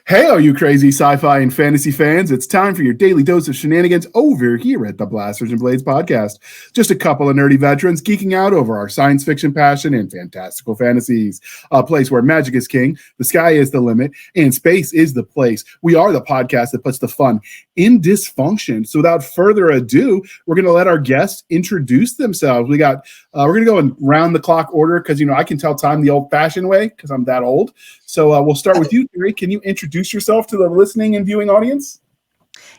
Hey, all you crazy sci-fi and fantasy fans, it's time for your daily dose of shenanigans over here at the Blasters and Blades podcast. Just a couple of nerdy veterans geeking out over our science fiction passion and fantastical fantasies. A place where magic is king, the sky is the limit, and space is the place. We are the podcast that puts the fun in dysfunction. So without further ado, we're going to let our guests introduce themselves. We're going to go in round the clock order because, I can tell time the old-fashioned way because I'm that old. So we'll start with you, Terry. Can you introduce yourself to the listening and viewing audience?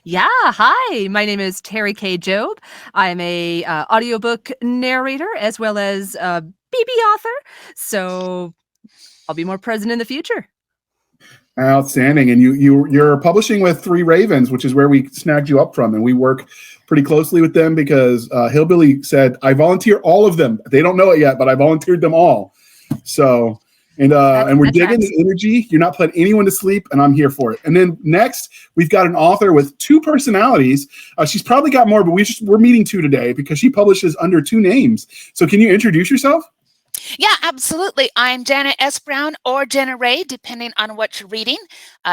Yeah, hi. My name is Terry K. Job. I'm a audiobook narrator as well as a BB author. So I'll be more present in the future. Outstanding. And you're publishing with Three Ravens, which is where we snagged you up from. And we work pretty closely with them because Hillbilly said, I volunteer all of them. They don't know it yet, but I volunteered them all. So... And we're digging the energy. You're not putting anyone to sleep, and I'm here for it. And then next, we've got an author with two personalities. She's probably got more, but we're meeting two today because she publishes under two names. So can you introduce yourself? Yeah, absolutely. I'm Janet S. Brown or Jenna Ray, depending on what you're reading.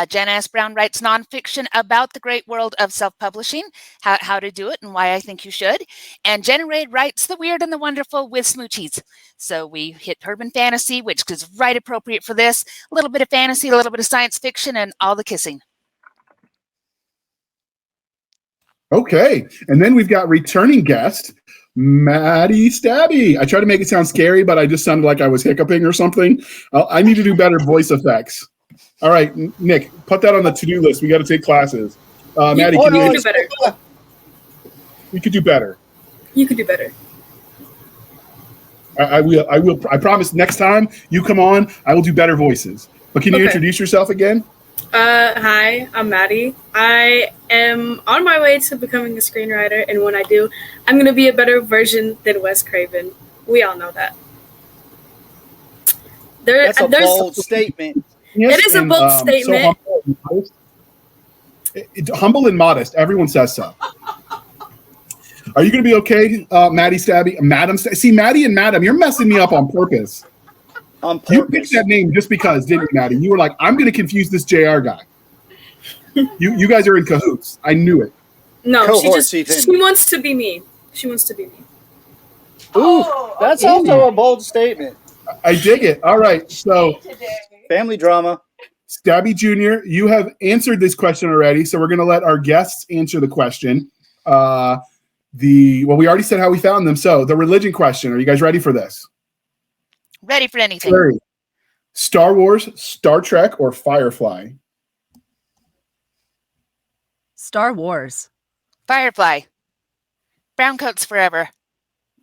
Jenna S. Brown writes nonfiction about the great world of self-publishing, how to do it and why I think you should. And Jenna Ray writes the weird and the wonderful with smoochies. So we hit urban fantasy, which is right appropriate for this. A little bit of fantasy, a little bit of science fiction, and all the kissing. Okay. And then we've got returning guest, Maddie Stabby. I tried to make it sound scary, but I just sounded like I was hiccuping or something. I need to do better voice effects. All right, Nick, put that on the to-do list. We got to take classes. Maddie, can you do better? We could do better. You could do better. I will. I promise next time you come on, I will do better voices. But can you introduce yourself again? Hi, I'm Maddie. I am on my way to becoming a screenwriter, and when I do, I'm going to be a better version than Wes Craven. We all know that. That's a bold statement. Yes, it is a bold statement. So humble and modest. Everyone says so. Are you going to be okay, Maddie Stabby? Madam? See, Maddie and Madam, you're messing me up on purpose. You picked that name just because, didn't you, Maddie? You were like, I'm going to confuse this JR guy. You guys are in cahoots. I knew it. No, she wants to be me. She wants to be me. Ooh, that's also a bold statement. I dig it. All right, so family drama. Stabby Jr., you have answered this question already, so we're going to let our guests answer the question. We already said how we found them. So the religion question. Are you guys ready for this? Ready for anything. Larry, Star Wars, Star Trek, or Firefly? Star Wars. Firefly. Brown coats forever.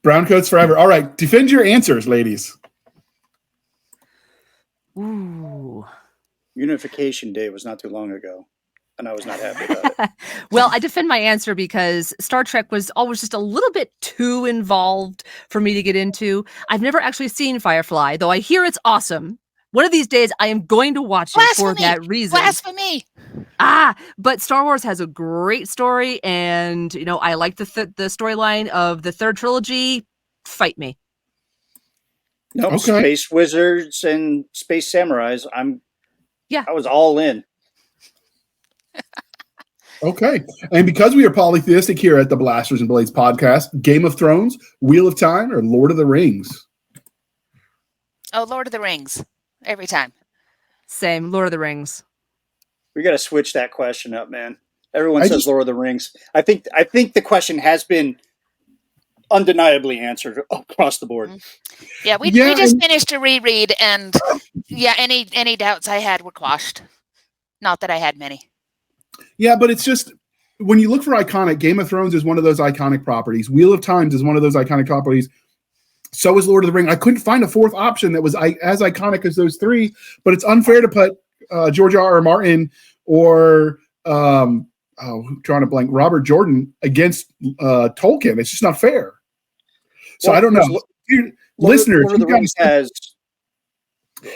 Brown coats forever. All right. Defend your answers, ladies. Ooh. Unification Day was not too long ago, and I was not happy about it. Well, I defend my answer because Star Trek was always just a little bit too involved for me to get into. I've never actually seen Firefly, though I hear it's awesome. One of these days, I am going to watch it for that reason. Blasphemy! But Star Wars has a great story, and I like the storyline of the third trilogy. Fight me. Nope, okay. Space wizards and space samurais. I was all in. Okay. And because we are polytheistic here at the Blasters and Blades podcast, Game of Thrones, Wheel of Time, or Lord of the Rings? Oh, Lord of the Rings. Every time. Same. Lord of the Rings. We got to switch that question up, man. Everyone says Lord of the Rings. I think the question has been undeniably answered across the board. Yeah, we just finished a reread, and any doubts I had were quashed. Not that I had many. Yeah, but it's just when you look for iconic, Game of Thrones is one of those iconic properties. Wheel of Time is one of those iconic properties. So is Lord of the Rings. I couldn't find a fourth option that was as iconic as those three, but it's unfair to put George R. R. Martin or drawing a blank, Robert Jordan against Tolkien. It's just not fair. So I don't know. Listeners,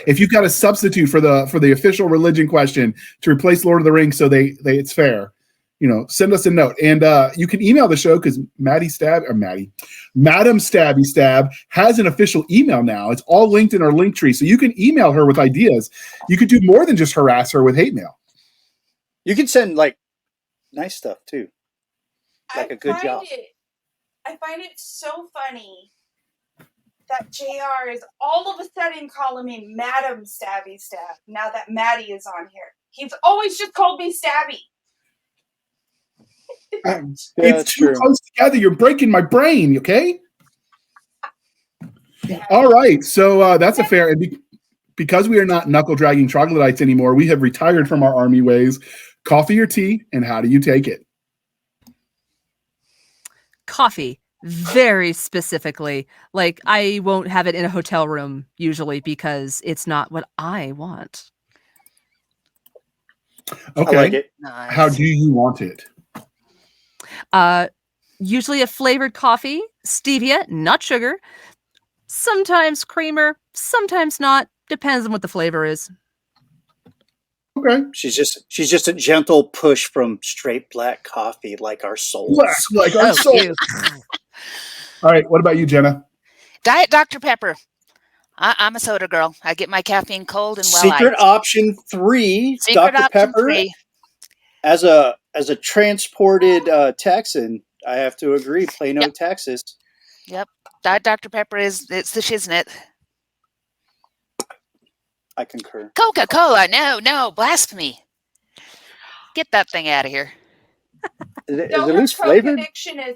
if you've got a substitute for the official religion question to replace Lord of the Rings so it's fair, send us a note. And you can email the show because Madam Stabby Stab has an official email now. It's all linked in our link tree. So you can email her with ideas. You could do more than just harass her with hate mail. You can send like nice stuff too, like a good job. I find it so funny that JR is all of a sudden calling me Madam Stabby Stab now that Maddie is on here. He's always just called me Stabby. It's too close together. You're breaking my brain, okay? Yeah. All right. So that's a fair... Because we are not knuckle-dragging troglodytes anymore, we have retired from our army ways. Coffee or tea, and how do you take it? Coffee. Very specifically. Like, I won't have it in a hotel room, usually, because it's not what I want. Okay. I like it. Nice. How do you want it? Usually a flavored coffee, stevia, not sugar. Sometimes creamer, sometimes not. Depends on what the flavor is. Okay. She's just a gentle push from straight black coffee, like our souls. Like our souls. All right. What about you, Jenna? Diet Dr. Pepper. I'm a soda girl. I get my caffeine cold and well. Secret option 3, Dr. Pepper. 3. As a transported Texan, I have to agree. Plano, Texas. Yep. Diet Dr. Pepper it's the shiznit. I concur. Coca-Cola, no, blasphemy. Get that thing out of here. Is it at least flavored?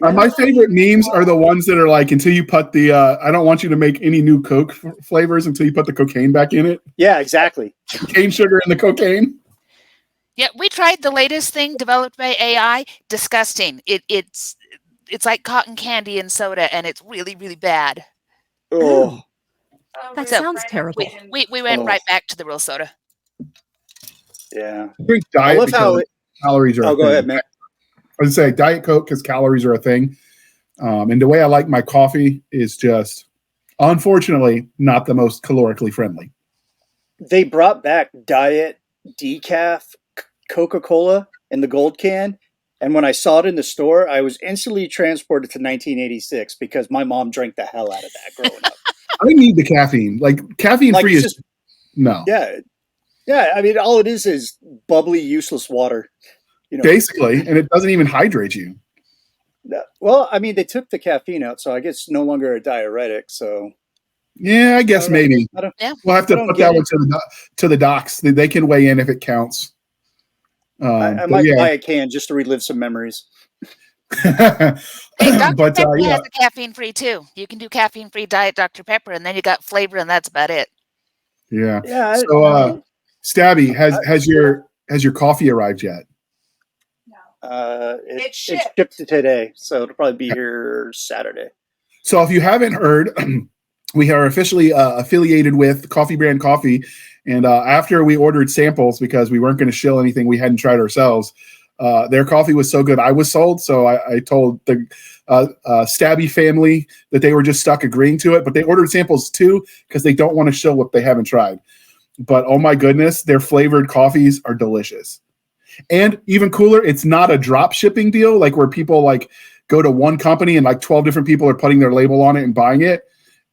My favorite memes are the ones that are like, until you put the, I don't want you to make any new Coke flavors until you put the cocaine back in it. Yeah, exactly. Cane sugar in the cocaine. Yeah, we tried the latest thing developed by AI. Disgusting. It's like cotton candy and soda, and it's really, really bad. Oh. That sounds terrible. We went right back to the real soda. Yeah. I drink diet because calories are. Oh, go ahead, man. I would say Diet Coke because calories are a thing. And the way I like my coffee is just, unfortunately, not the most calorically friendly. They brought back Diet Decaf Coca-Cola in the gold can. And when I saw it in the store, I was instantly transported to 1986 because my mom drank the hell out of that growing up. I need the caffeine. Like, caffeine-free is... Just, no. Yeah. Yeah, I mean, all it is bubbly, useless water. You know, basically, and it doesn't even hydrate you. Well, I mean, they took the caffeine out, so I guess it's no longer a diuretic, so... Yeah, I guess maybe. We'll have to put that one to the docs. They can weigh in if it counts. I might buy a can just to relive some memories. Hey, Dr. Pepper has a caffeine-free too. You can do caffeine-free Diet Dr. Pepper, and then you got flavor, and that's about it. Yeah. So, Stabby, has your coffee arrived yet? No. It shipped today, so it'll probably be here Saturday. So, if you haven't heard, we are officially affiliated with Coffee Brand Coffee, and after we ordered samples because we weren't going to shill anything we hadn't tried ourselves. Their coffee was so good, I was sold. So I told the Stabby family that they were just stuck agreeing to it. But they ordered samples too because they don't want to show what they haven't tried. But oh my goodness, their flavored coffees are delicious. And even cooler, it's not a drop shipping deal like where people like go to one company and like 12 different people are putting their label on it and buying it.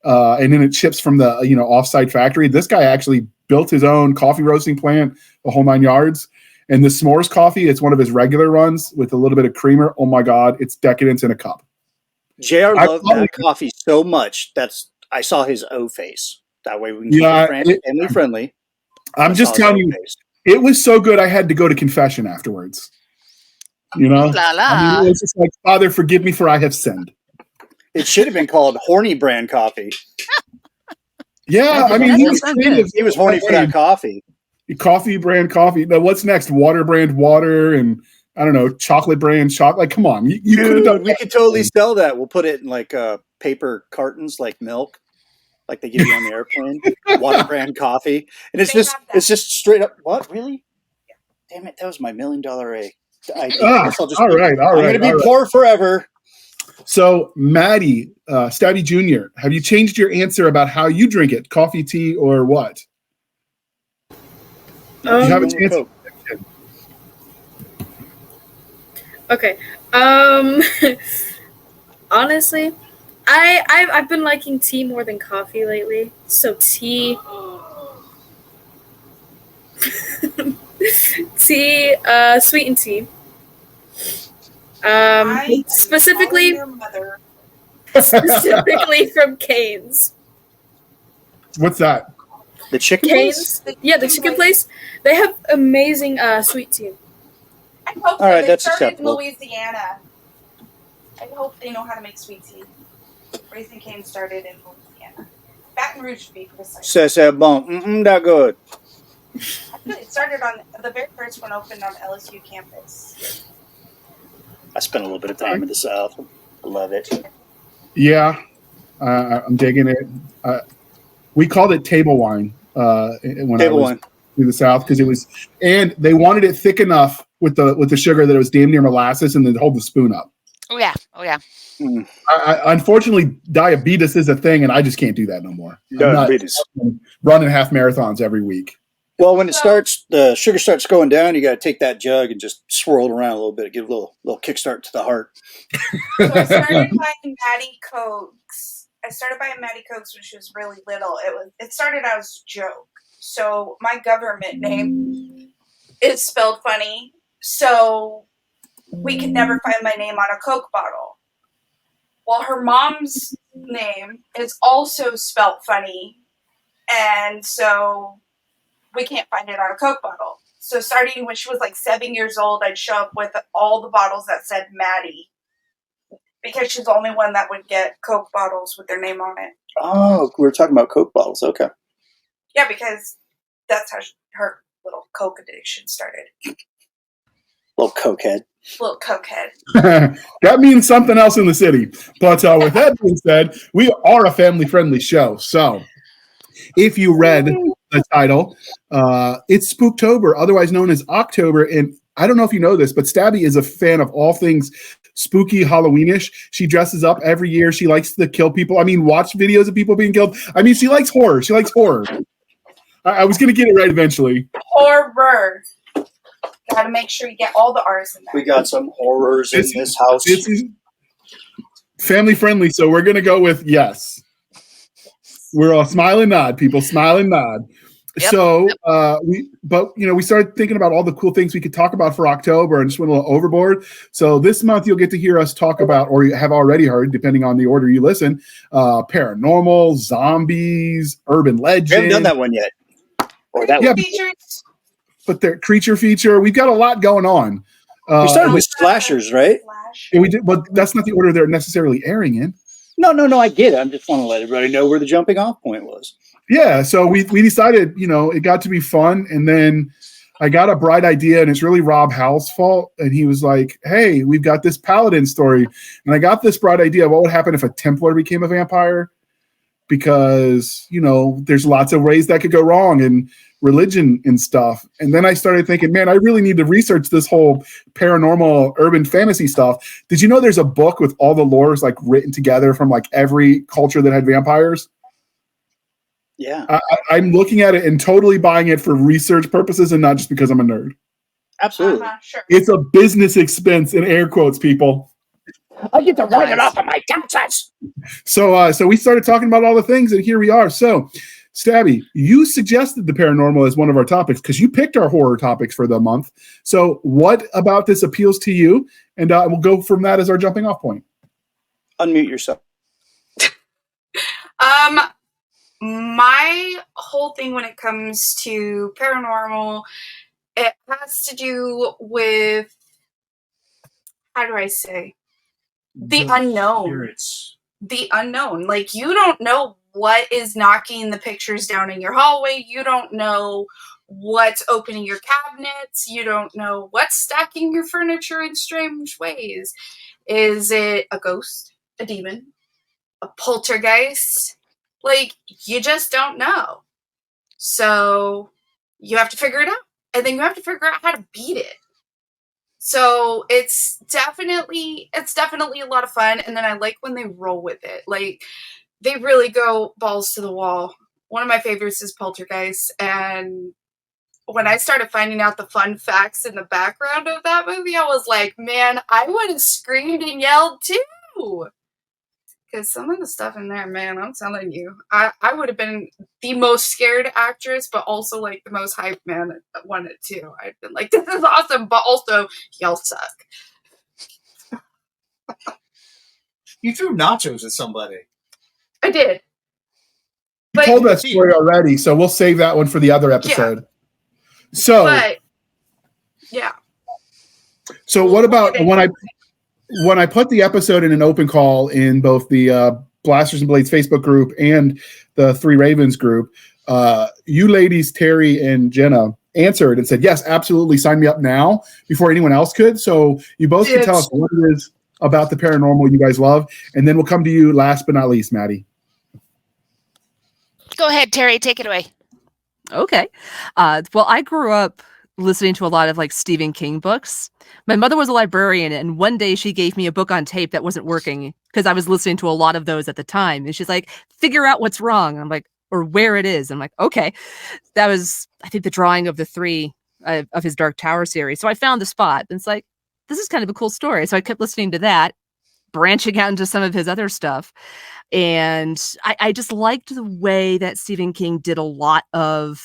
And then it ships from the offsite factory. This guy actually built his own coffee roasting plant, the whole 9 yards. And the s'mores coffee, it's one of his regular runs with a little bit of creamer. Oh my God, it's decadence in a cup. JR loved that coffee so much I saw his O face. That way we can keep it family friendly. I'm just telling you, it was so good I had to go to confession afterwards. You know? I mean, it was just like, Father, forgive me for I have sinned. It should have been called Horny Brand Coffee. Yeah, I mean, he was horny for that coffee. Coffee brand coffee. Now, what's next? Water brand water, and I don't know, chocolate brand chocolate. Like, come on, you could have done. We could totally sell that. We'll put it in like paper cartons, like milk, like they give you on the airplane. Water brand coffee, and it's just straight up. What really? Damn it, that was my $1 million idea. All right. I'm going to be poor forever. So, Maddie, Stabby Jr., have you changed your answer about how you drink it? Coffee, tea, or what? You have a chance. Okay. Honestly, I've been liking tea more than coffee lately. So tea. tea, sweetened tea. Specifically, your mother. specifically from Cane's. What's that? The chicken Cane's? place? Yeah, the chicken place. They have amazing sweet tea. I hope All right, they that's started in acceptable. Louisiana. I hope they know how to make sweet tea. Raising Cane started in Louisiana. Baton Rouge, to be precise. C'est bon. That good. Actually, it started on the very first one opened on LSU campus. I spent a little bit of time in the South. I love it. Yeah, I'm digging it. We called it table wine when I was in the South because it was, and they wanted it thick enough with the sugar that it was damn near molasses, and then hold the spoon up. Oh yeah. Unfortunately, diabetes is a thing, and I just can't do that no more. Diabetes. I'm running half marathons every week. Well, when the sugar starts going down, you got to take that jug and just swirl it around a little bit, give a little kickstart to the heart. So I started buying Matty Cokes. I started buying Matty Cokes when she was really little. It started out as a joke. So my government name is spelled funny. So we could never find my name on a Coke bottle. Well, her mom's name is also spelled funny. And so we can't find it on a Coke bottle. So starting when she was like 7 years old, I'd show up with all the bottles that said Maddie. Because she's the only one that would get Coke bottles with their name on it. Oh, we were talking about Coke bottles. Okay. Yeah, because that's how her little Coke addiction started. Little cokehead. Little cokehead. That means something else in the city. But with that being said, we are a family-friendly show. So if you read the title, it's Spooktober, otherwise known as October. And I don't know if you know this, but Stabby is a fan of all things spooky, Halloweenish. She dresses up every year. She likes to kill people. I mean, watch videos of people being killed. I mean, she likes horror. She likes horror. I was going to get it right eventually. Horror. Got to make sure you get all the R's in there. We got some horrors in this house. This is family friendly, so we're going to go with yes. We're all smile and nod, people. Smile and nod. Yep. So we started thinking about all the cool things we could talk about for October and just went a little overboard. So this month you'll get to hear us talk about, or you have already heard, depending on the order you listen, paranormal, zombies, urban legends. We haven't done that one yet. Or that one. Features. But the creature feature, we've got a lot going on. We started with slashers, right? And we did, but that's not the order they're necessarily airing in. No, I get it. I just want to let everybody know where the jumping off point was. Yeah, so we decided, it got to be fun, and then I got a bright idea, and it's really Rob Howell's fault, and he was like, hey, we've got this paladin story, and I got this bright idea. What would happen if a Templar became a vampire? Because, there's lots of ways that could go wrong in religion and stuff. And then I started thinking, man, I really need to research this whole paranormal urban fantasy stuff. Did you know there's a book with all the lores like written together from like every culture that had vampires? Yeah. I'm looking at it and totally buying it for research purposes and not just because I'm a nerd. Absolutely. Sure. It's a business expense in air quotes, people. I get to write it off on my taxes. So we started talking about all the things, and here we are. So, Stabby, you suggested the paranormal as one of our topics because you picked our horror topics for the month. So what about this appeals to you? And we'll go from that as our jumping off point. Unmute yourself. My whole thing when it comes to paranormal, it has to do with, how do I say? The unknown. Spirits. The unknown. Like, you don't know what is knocking the pictures down in your hallway. You don't know what's opening your cabinets. You don't know what's stacking your furniture in strange ways. Is it a ghost? A demon? A poltergeist? Like, you just don't know. So you have to figure it out. And then you have to figure out how to beat it. So it's definitely a lot of fun. And then I like when they roll with it. Like, they really go balls to the wall. One of my favorites is Poltergeist. And when I started finding out the fun facts in the background of that movie, I was like, man, I would have screamed and yelled too. Because some of the stuff in there, man, I'm telling you, I would have been the most scared actress, but also like the most hyped man that wanted to. I'd been like, this is awesome, but also y'all suck. You threw nachos at somebody. I did. You told that story already, so we'll save that one for the other episode. Yeah. So, yeah. So what about when I put the episode in an open call in both the Blasters and Blades Facebook group and the Three Ravens group, you ladies, Terry and Jenna, answered and said, yes, absolutely, sign me up now before anyone else could. So you both can tell us what it is about the paranormal you guys love, and then we'll come to you last but not least, Maddie. Go ahead, Terry, take it away. Okay. Well, I grew up listening to a lot of like Stephen King books. My mother was a librarian, and one day she gave me a book on tape that wasn't working because I was listening to a lot of those at the time. And she's like, figure out what's wrong. I'm like, or where it is. I'm like, okay. That was, I think, the drawing of the 3 of his Dark Tower series. So I found the spot. And it's like, this is kind of a cool story. So I kept listening to that, branching out into some of his other stuff. And I just liked the way that Stephen King did a lot of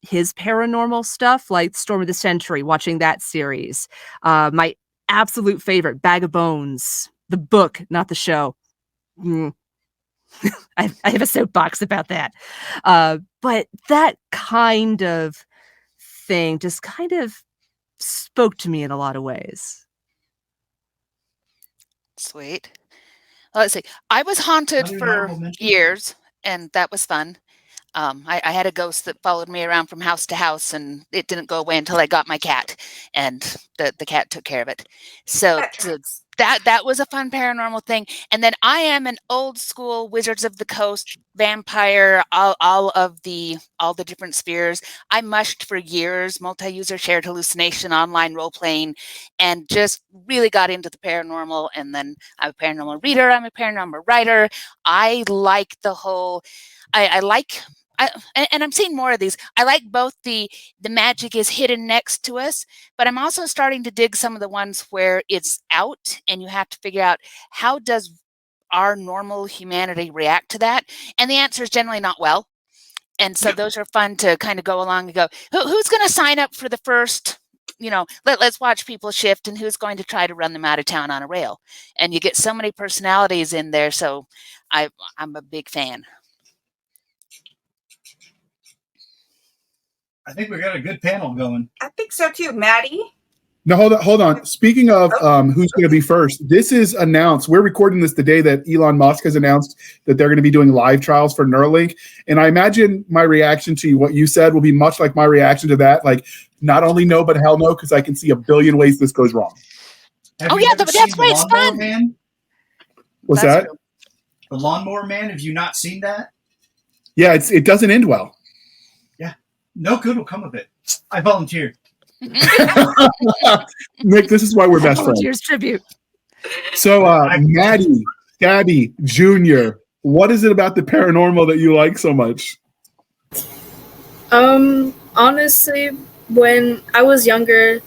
his paranormal stuff, like Storm of the Century, watching that series. My absolute favorite, Bag of Bones, the book, not the show. I have a soapbox about that. But that kind of thing just kind of spoke to me in a lot of ways. Sweet. Well, let's see. I was haunted for years, and that was fun. I had a ghost that followed me around from house to house, and it didn't go away until I got my cat, and the cat took care of it. So that was a fun paranormal thing. And then I am an old school Wizards of the Coast vampire, all the different spheres. I mushed for years, multi-user shared hallucination, online role playing, and just really got into the paranormal. And then I'm a paranormal reader. I'm a paranormal writer. I like the whole. And I'm seeing more of these. I like both the magic is hidden next to us, but I'm also starting to dig some of the ones where it's out and you have to figure out how does our normal humanity react to that? And the answer is generally not well. And so those are fun to kind of go along and go, who's going to sign up for the first, let's watch people shift, and who's going to try to run them out of town on a rail? And you get so many personalities in there. So I'm a big fan. I think we got a good panel going. I think so too, Maddie. No, hold on. Speaking of who's going to be first, this is announced. We're recording this the day that Elon Musk has announced that they're going to be doing live trials for Neuralink. And I imagine my reaction to what you said will be much like my reaction to that. Like, not only no, but hell no, because I can see a billion ways this goes wrong. That's why it's fun. Man? What's that? True. The Lawnmower Man, have you not seen that? Yeah, it doesn't end well. No good will come of it. I volunteer. Nick, this is why we're best friends. Volunteers tribute. So, Maddie, Stabby, Jr., what is it about the paranormal that you like so much? Honestly, when I was younger,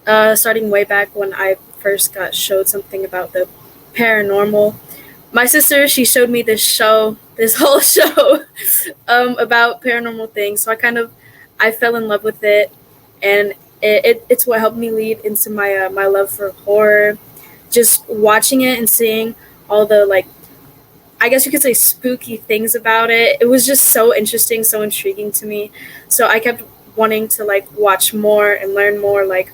starting way back when I first got showed something about the paranormal, my sister, she showed me this whole show about paranormal things. So I fell in love with it, and it's what helped me lead into my my love for horror. Just watching it and seeing all the, like, I guess you could say spooky things about it. It was just so interesting, so intriguing to me. So I kept wanting to like watch more and learn more, like,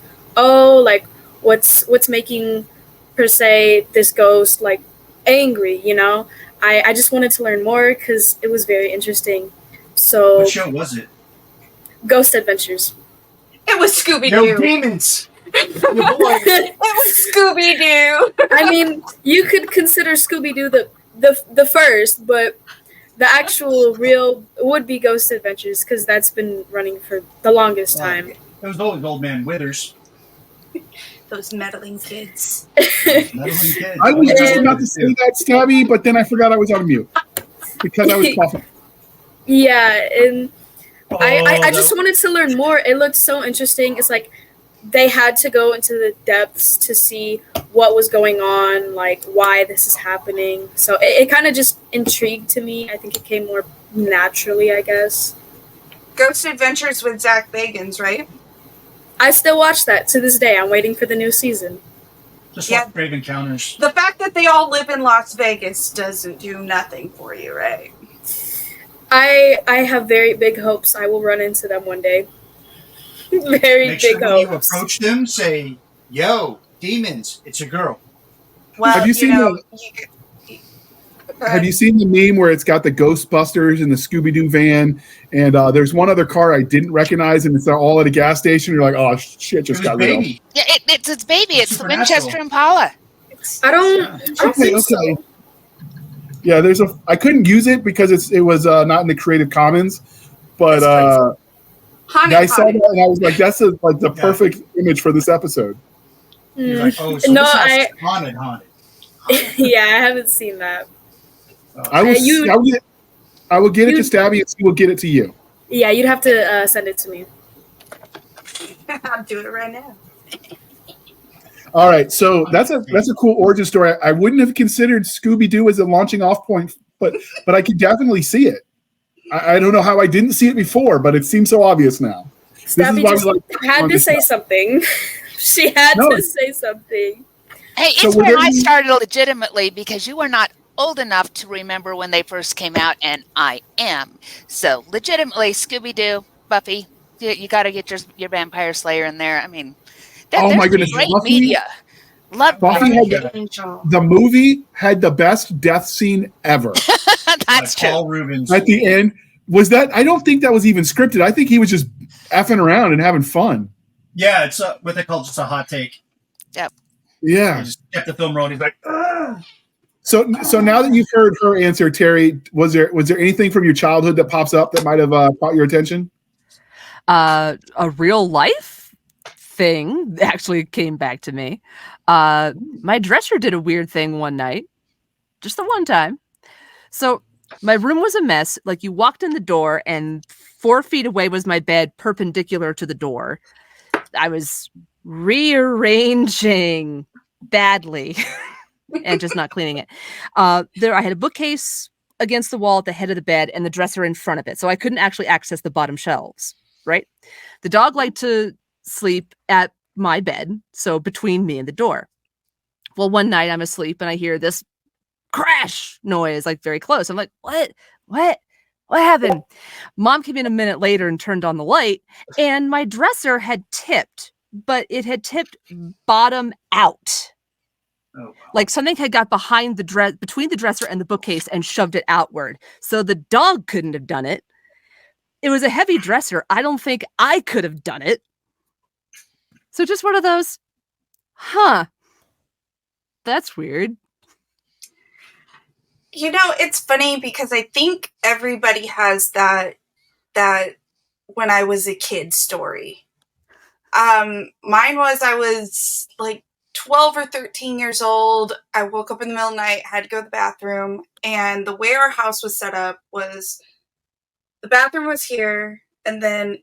what's making per se this ghost like angry, I just wanted to learn more because it was very interesting. So what show was it? Ghost Adventures. It was Scooby-Doo. No demons. It was Scooby-Doo. I mean, you could consider Scooby-Doo the first, but the actual real would be Ghost Adventures because that's been running for the longest time. It was always Old Man Withers. Those meddling kids. I was just about to say that, Stabby, but then I forgot I was on mute because I was coughing. Yeah, and I just wanted to learn more. It looked so interesting. It's like they had to go into the depths to see what was going on, like why this is happening. So it kind of just intrigued to me. I think it came more naturally, I guess. Ghost Adventures with Zach Bagans, right? I still watch that to this day. I'm waiting for the new season. Just Yeah. like Brave Encounters. The fact that they all live in Las Vegas doesn't do nothing for you, right? I have very big hopes I will run into them one day. Very Make big sure when you hopes. approach them, say, "Yo, demons, it's a girl." Well, Have you seen Have you seen the meme where it's got the Ghostbusters and the Scooby-Doo van, and there's one other car I didn't recognize, and it's all at a gas station? You're like, oh shit, just got real. Baby. Yeah, it's baby. It's the Supernatural. Winchester Impala. I don't think so. Yeah, I couldn't use it because it was not in the Creative Commons, but I saw that and I was like, that's the perfect image for this episode. You're like, oh, so No, this house is haunted. Yeah, I haven't seen that. I will get it to Stabby and she will get it to you. Yeah, you'd have to send it to me. I'll do it right now. All right, so that's a cool origin story. I wouldn't have considered Scooby-Doo as a launching off point, but I could definitely see it. I don't know how I didn't see it before, but it seems so obvious now. Stabby just had to say something. She had to say something. Hey, it's when I started legitimately, because you were not old enough to remember when they first came out, and I am. So legitimately, Scooby-Doo, Buffy, you got to get your Vampire Slayer in there. I mean, oh my goodness, great media. Love Buffy the movie had the best death scene ever. That's true. Paul Rubens at the end. Was that? I don't think that was even scripted. I think he was just effing around and having fun. Yeah, it's what they call just a hot take. Yep. Yeah. He just kept the film rolling. He's like, ugh. So now that you've heard her answer, Terry, was there anything from your childhood that pops up that might have caught your attention? A real life thing actually came back to me. My dresser did a weird thing one night, just the one time. So my room was a mess. Like, you walked in the door and 4 feet away was my bed perpendicular to the door. I was rearranging badly and just not cleaning it. There, I had a bookcase against the wall at the head of the bed and the dresser in front of it. So I couldn't actually access the bottom shelves, right? The dog liked to sleep at my bed, so between me and the door. Well, one night I'm asleep and I hear this crash noise, like very close. I'm like, what happened? Mom came in a minute later and turned on the light, and my dresser had tipped, but it had tipped bottom out. Oh, wow. Like something had got behind between the dresser and the bookcase and shoved it outward. So the dog couldn't have done it. It was a heavy dresser. I don't think I could have done it. So just one of those, that's weird. You know, it's funny because I think everybody has that when I was a kid story. Mine was, I was like 12 or 13 years old. I woke up in the middle of the night, had to go to the bathroom, and the way our house was set up was the bathroom was here, and then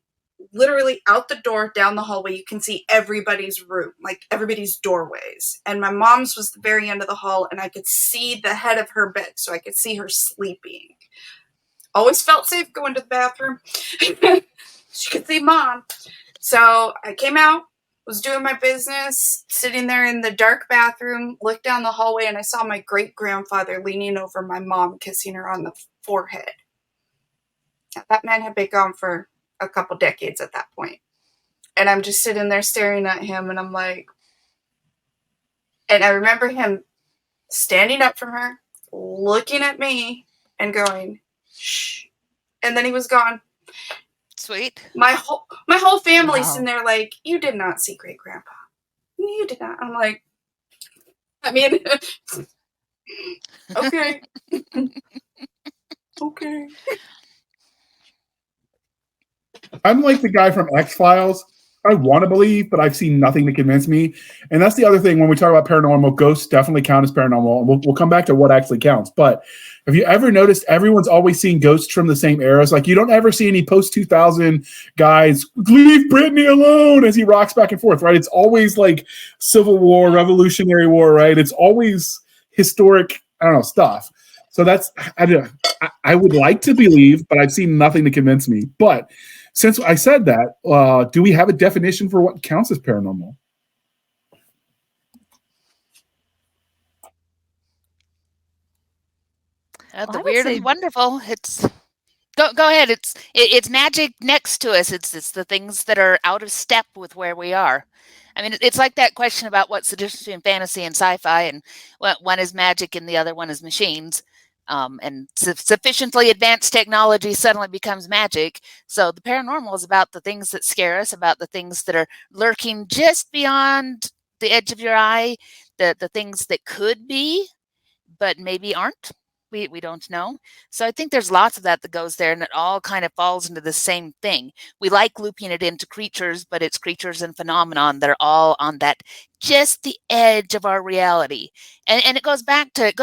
literally out the door down the hallway you can see everybody's room, like everybody's doorways, and my mom's was the very end of the hall, and I could see the head of her bed, so I could see her sleeping. Always felt safe going to the bathroom. She could see Mom. So I came out, was doing my business, sitting there in the dark bathroom, looked down the hallway, and I saw my great-grandfather leaning over my mom, kissing her on the forehead. Now, that man had been gone for a couple decades at that point. And I'm just sitting there staring at him, and I'm like, and I remember him standing up from her, looking at me, and going, shh. And then he was gone. Sweet. My whole family's Wow. sitting there like, you did not see great grandpa. You did not. I'm like, I mean, okay. Okay. I'm like the guy from X-Files I want to believe, but I've seen nothing to convince me. And that's the other thing when we talk about paranormal, ghosts definitely count as paranormal. And we'll come back to what actually counts. But have you ever noticed everyone's always seeing ghosts from the same eras? Like you don't ever see any post-2000 guys, leave Britney alone as he rocks back and forth, right? It's always like Civil War, Revolutionary War, right? It's always historic, I don't know, stuff. So that's, I would like to believe, but I've seen nothing to convince me. But since I said that, do we have a definition for what counts as paranormal? The weird and wonderful. It's go ahead. It's magic next to us. It's the things that are out of step with where we are. I mean, it's like that question about what's the difference between fantasy and sci-fi, and one is magic and the other one is machines. And sufficiently advanced technology suddenly becomes magic. So the paranormal is about the things that scare us, about the things that are lurking just beyond the edge of your eye, the things that could be, but maybe aren't. We don't know. So I think there's lots of that goes there, and it all kind of falls into the same thing. We like looping it into creatures, but it's creatures and phenomenon that are all on that just the edge of our reality. And it goes back to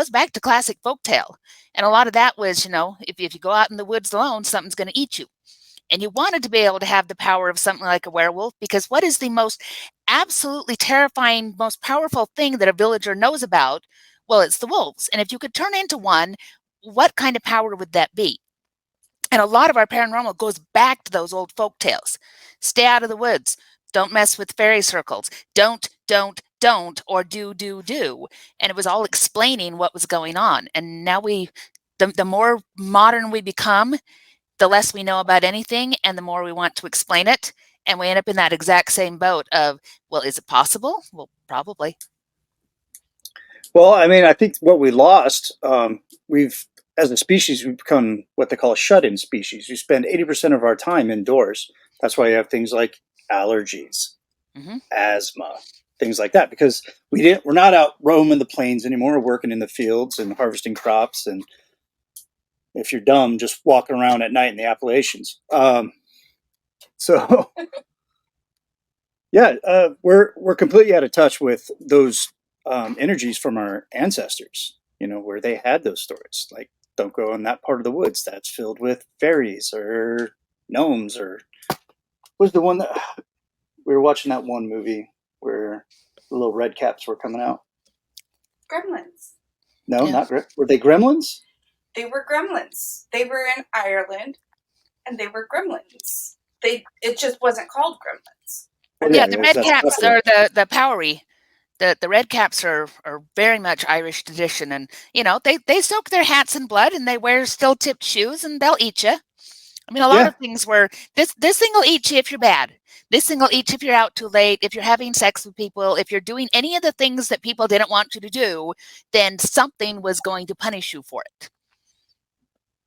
classic folktale. And a lot of that was, if you go out in the woods alone, something's going to eat you. And you wanted to be able to have the power of something like a werewolf, because what is the most absolutely terrifying, most powerful thing that a villager knows about? Well, it's the wolves. And if you could turn into one, what kind of power would that be? And a lot of our paranormal goes back to those old folk tales. Stay out of the woods. Don't mess with fairy circles. Don't, or do. And it was all explaining what was going on. And now the more modern we become, the less we know about anything, and the more we want to explain it. And we end up in that exact same boat of, well, is it possible? Well, probably. Well, I mean, I think what we lost, as a species, we've become what they call a shut-in species. We spend 80% of our time indoors. That's why you have things like allergies, asthma, things like that, because we're not out roaming the plains anymore. We're working in the fields and harvesting crops, and if you're dumb, just walking around at night in the Appalachians. So, yeah, we're completely out of touch with those energies from our ancestors, where they had those stories. Like, don't go in that part of the woods that's filled with fairies or gnomes, or was the one that we were watching, that one movie where the little red caps were coming out? Gremlins. No, not were they gremlins? They were gremlins. They were in Ireland, and they were gremlins. It just wasn't called gremlins. Well, yeah, the red caps are the powery. The red caps are very much Irish tradition, and they soak their hats in blood, and they wear steel-tipped shoes, and they'll eat you. I mean, a lot of things were this thing will eat you if you're bad. This thing will eat you if you're out too late, if you're having sex with people, if you're doing any of the things that people didn't want you to do, then something was going to punish you for it.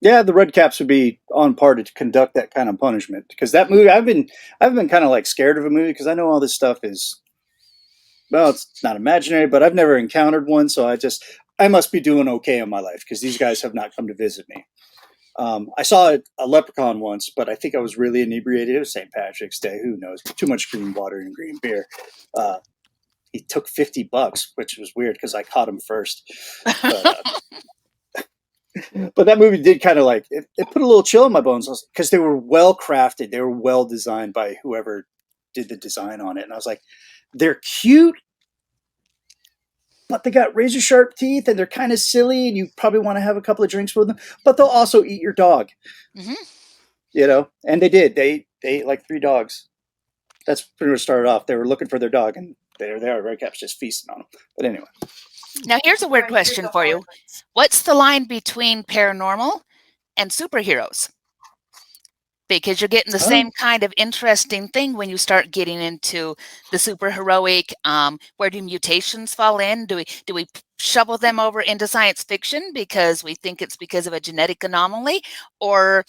Yeah, the red caps would be on par to conduct that kind of punishment, because that movie, I've been kind of like scared of a movie because I know all this stuff is, well, it's not imaginary, but I've never encountered one, so I must be doing okay in my life because these guys have not come to visit me. I saw a leprechaun once, but I think I was really inebriated. It was St. Patrick's Day. Who knows? Too much green water and green beer. He took $50, which was weird because I caught him first. But that movie did kind of like, it put a little chill in my bones because they were well crafted. They were well designed by whoever did the design on it. And I was like, they're cute, but they got razor sharp teeth and they're kind of silly, and you probably want to have a couple of drinks with them, but they'll also eat your dog. And they did. They ate like 3 dogs. That's pretty much started off. They were looking for their dog, and there they are, red caps just feasting on them. But anyway. Now, here's a weird question for you. What's the line between paranormal and superheroes? Because you're getting the same kind of interesting thing when you start getting into the super heroic. Where do mutations fall in? Do we shovel them over into science fiction because we think it's because of a genetic anomaly, or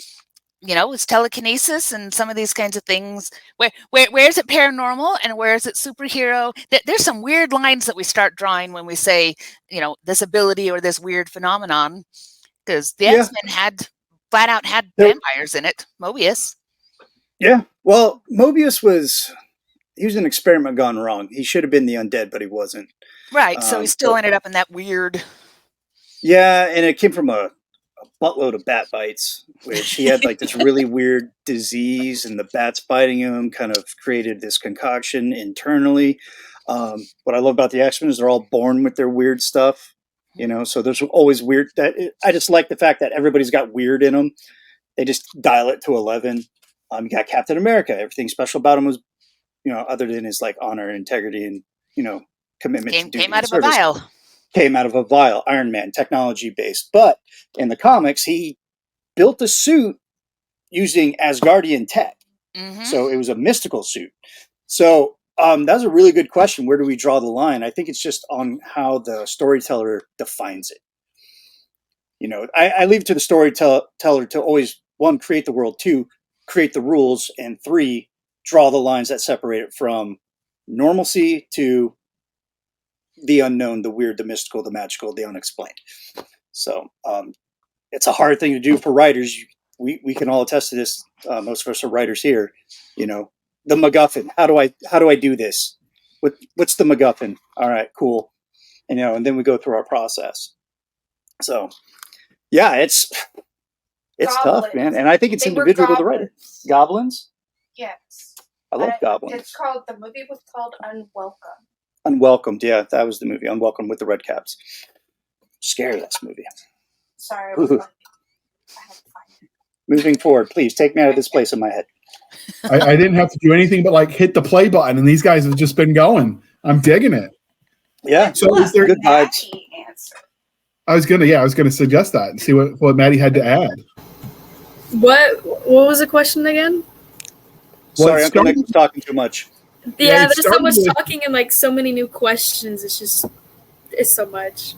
it's telekinesis and some of these kinds of things? Where is it paranormal and where is it superhero? There's some weird lines that we start drawing when we say, this ability or this weird phenomenon, because the X-Men had flat out had vampires in it. Mobius. Yeah. Well, Mobius was an experiment gone wrong. He should have been the undead, but he wasn't. Right. So he still ended up in that weird. Yeah, and it came from a buttload of bat bites, which he had like this really weird disease, and the bats biting him kind of created this concoction internally. What I love about the X-Men is they're all born with their weird stuff, so there's always weird. I just like the fact that everybody's got weird in them. They just dial it to 11. You got Captain America. Everything special about him was, other than his like honor and integrity and, commitment to duty came out and of a vial. Came out of a vial. Iron Man, technology based. But in the comics, he built a suit using Asgardian tech. Mm-hmm. So it was a mystical suit. So that was a really good question. Where do we draw the line? I think it's just on how the storyteller defines it. I leave it to the storyteller to always, 1, create the world, 2, create the rules, and 3, draw the lines that separate it from normalcy to the unknown, the weird, the mystical, the magical, the unexplained. So it's a hard thing to do for writers. We can all attest to this. Most of us are writers here. The MacGuffin. How do I do this? What's the MacGuffin? All right, cool. And then we go through our process. So yeah, it's tough, man. And I think it's individual to the writer. Goblins? Yes. I love goblins. The movie was called Unwelcome. Unwelcomed, yeah, that was the movie. Unwelcome with the Red Caps. Scared of this movie. Sorry, I had to find it. Moving forward, please take me out of this place in my head. I didn't have to do anything but like hit the play button, and these guys have just been going. I'm digging it. Yeah. So is there good vibes? Answer. I was gonna suggest that and see what Maddie had to add. What was the question again? Sorry, I'm talking too much. Yeah, there's so much talking and like so many new questions. It's so much.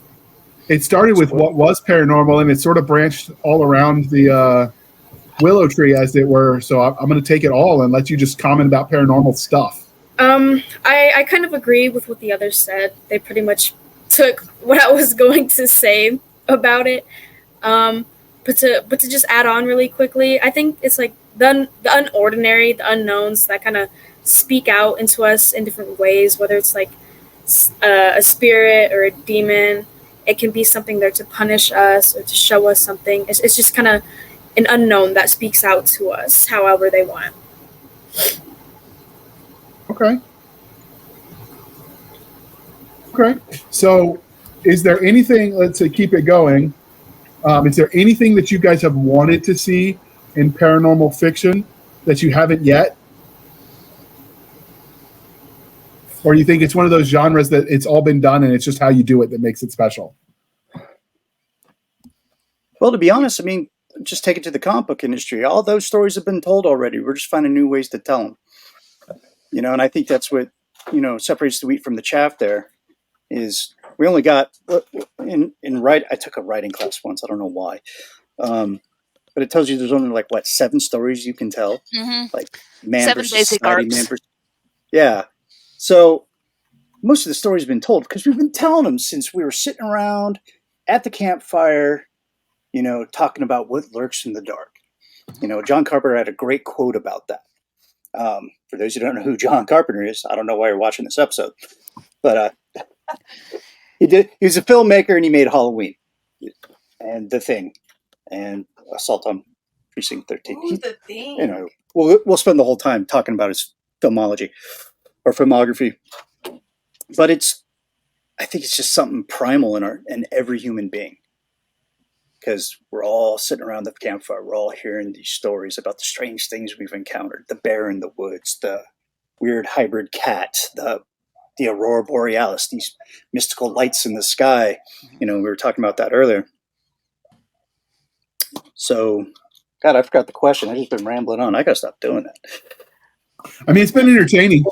It started with what was paranormal, and it sort of branched all around the willow tree, as it were. So I'm going to take it all and let you just comment about paranormal stuff. I kind of agree with what the others said. They pretty much took what I was going to say about it. But to just add on really quickly, I think it's like the unordinary, the unknowns that kind of speak out into us in different ways, whether it's like a spirit or a demon. It can be something there to punish us or to show us something. It's just kind of an unknown that speaks out to us however they want. Okay. So is there anything, let's say, keep it going, is there anything that you guys have wanted to see in paranormal fiction that you haven't yet? Or do you think it's one of those genres that it's all been done and it's just how you do it that makes it special? Well, to be honest, I mean, just take it to the comic book industry. All those stories have been told already. We're just finding new ways to tell them. And I think that's what, separates the wheat from the chaff there is we only got, I took a writing class once. I don't know why. But it tells you there's only 7 stories you can tell? Mm-hmm. Like man 7 versus basic society, arcs. man versus... Yeah. So most of the stories have been told because we've been telling them since we were sitting around at the campfire, talking about what lurks in the dark. John Carpenter had a great quote about that. For those who don't know who John Carpenter is, I don't know why you're watching this episode, but he was a filmmaker and he made Halloween and The Thing and Assault on Precinct 13. Ooh, The Thing. We'll spend the whole time talking about his filmology or filmography, but I think it's just something primal in every human being. Because we're all sitting around the campfire. We're all hearing these stories about the strange things we've encountered. The bear in the woods, the weird hybrid cat, the aurora borealis, these mystical lights in the sky. We were talking about that earlier. So, God, I forgot the question. I've just been rambling on. I got to stop doing that. I mean, it's been entertaining.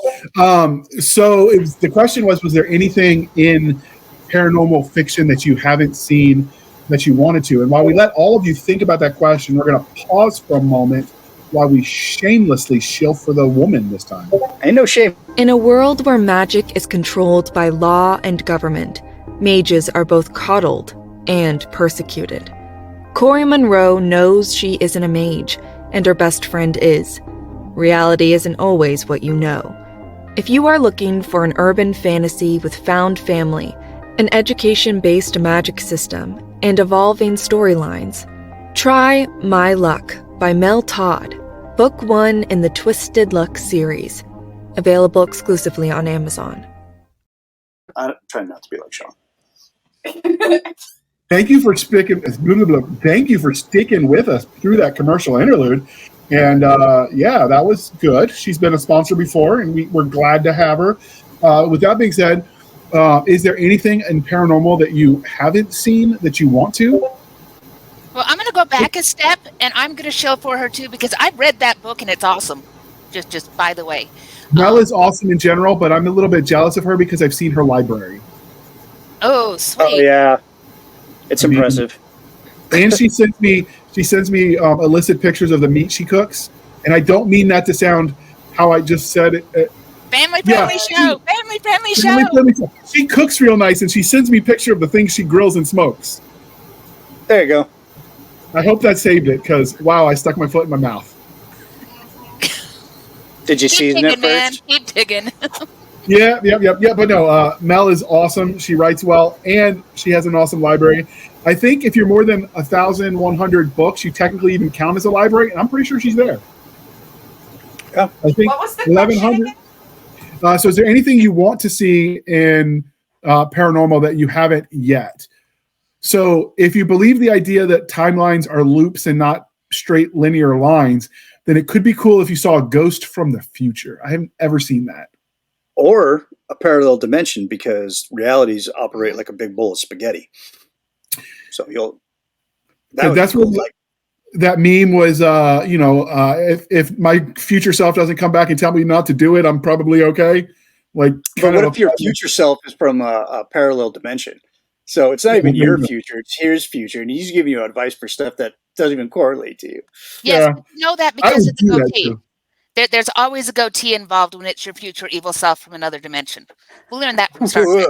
So the question was there anything in paranormal fiction that you haven't seen that you wanted to? And while we let all of you think about that question, we're going to pause for a moment while we shamelessly shill for the woman this time. Ain't no shame. In a world where magic is controlled by law and government, mages are both coddled and persecuted. Corey Monroe knows she isn't a mage, and her best friend is. Reality isn't always what you know. If you are looking for an urban fantasy with found family, an education-based magic system, and evolving storylines, try My Luck by Mel Todd, Book 1 in the Twisted Luck series, available exclusively on Amazon. I'm trying not to be like Sean. Thank you for sticking with us through that commercial interlude. And yeah, that was good. She's been a sponsor before, and we're glad to have her. With that being said, is there anything in paranormal that you haven't seen that you want to? Well, I'm going to go back a step, and I'm going to shill for her too, because I've read that book and it's awesome. Just by the way. Mel is awesome in general, but I'm a little bit jealous of her because I've seen her library. Oh, sweet. Oh yeah, it's impressive. And she sends me illicit pictures of the meat she cooks, and I don't mean that to sound how I just said it. Family show. She cooks real nice, and she sends me a picture of the things she grills and smokes. There you go. I hope that saved it, because wow, I stuck my foot in my mouth. Did you season it first? Keep digging. Yeah. But no, Mel is awesome. She writes well, and she has an awesome library. I think if you're more than 1,100 books, you technically even count as a library, and I'm pretty sure she's there. Yeah. I think What was the 1,100? So is there anything you want to see in paranormal that you haven't yet? So if you believe the idea that timelines are loops and not straight linear lines, then it could be cool if you saw a ghost from the future. I haven't ever seen that. Or a parallel dimension, because realities operate like a big bowl of spaghetti. So that's what that meme was. If my future self doesn't come back and tell me not to do it, I'm probably okay. But what if your future self is from a parallel dimension? So it's not even your future; it's his future, and he's giving you advice for stuff that doesn't even correlate to you. Yes, you know that because of the goatee. There's always a goatee involved when it's your future evil self from another dimension. We learned that from Star Trek.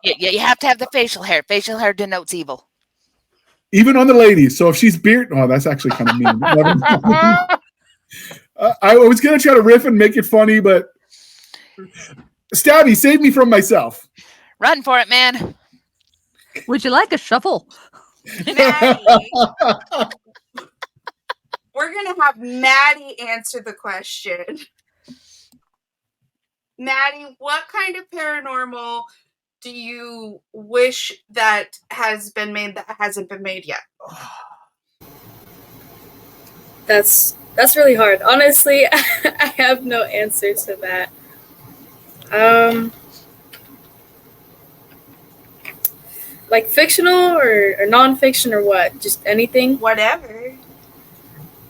You have to have the facial hair. Facial hair denotes evil. Even on the ladies. So if she's beard, that's actually kind of mean. I was going to try to riff and make it funny, but Stabby, save me from myself. Run for it, man. Would you like a shuffle? Maddie. We're going to have Maddie answer the question. Maddie, what kind of paranormal do you wish that has been made that hasn't been made yet? That's really hard. Honestly, I have no answer to that. Like fictional or non-fiction or what? Just anything? Whatever.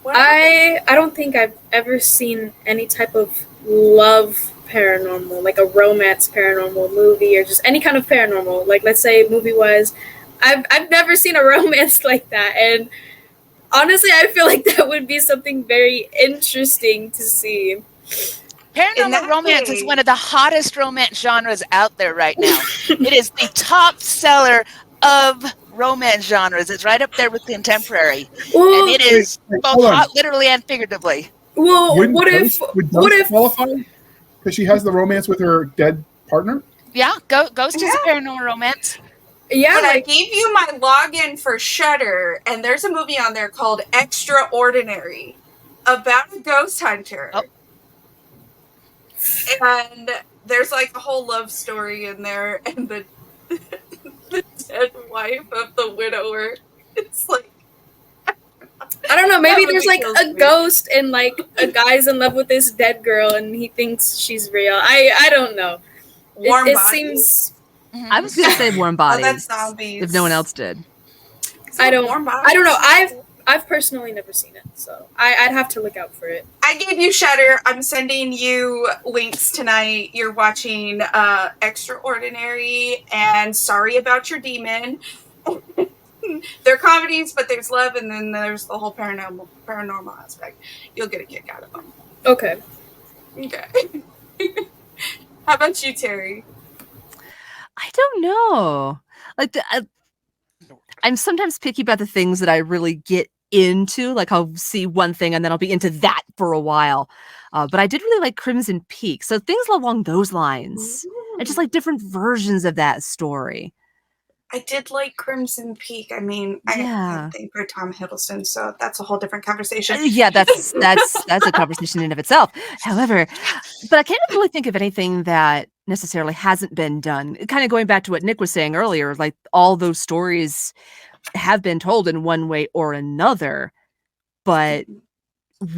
I don't think I've ever seen any type of love paranormal, like a romance paranormal movie or just any kind of paranormal. Like, let's say movie-wise, I've never seen a romance like that. And honestly, I feel like that would be something very interesting to see. Paranormal romance is one of the hottest romance genres out there right now. It is the top seller of romance genres. It's right up there with contemporary. Well, and it is both hot literally and figuratively. Well, what if qualify? Because she has the romance with her dead partner? Yeah, Ghost is a paranormal romance. Yeah, but I gave you my login for Shudder, and there's a movie on there called Extraordinary about a ghost hunter. Oh. And there's like a whole love story in there, and the dead wife of the widower. It's like, I don't know, maybe there's like a ghost and like a guy's in love with this dead girl and he thinks she's real. I don't know. It seems. I was gonna say Warm Bodies. That's zombies. If no one else did. I don't know. I've personally never seen it, so I'd have to look out for it. I gave you Shudder. I'm sending you links tonight. You're watching Extraordinary and Sorry About Your Demon. They're comedies, but there's love, and then there's the whole paranormal aspect. You'll get a kick out of them. Okay. How about you, Terry? I don't know. Like I'm sometimes picky about the things that I really get into. Like I'll see one thing and then I'll be into that for a while. But I did really like Crimson Peak. So things along those lines. I just like different versions of that story. I did like Crimson Peak. I mean, I have a thing for Tom Hiddleston, so that's a whole different conversation. Yeah, that's a conversation in and of itself. However, but I can't really think of anything that necessarily hasn't been done. Kind of going back to what Nick was saying earlier, like all those stories have been told in one way or another, but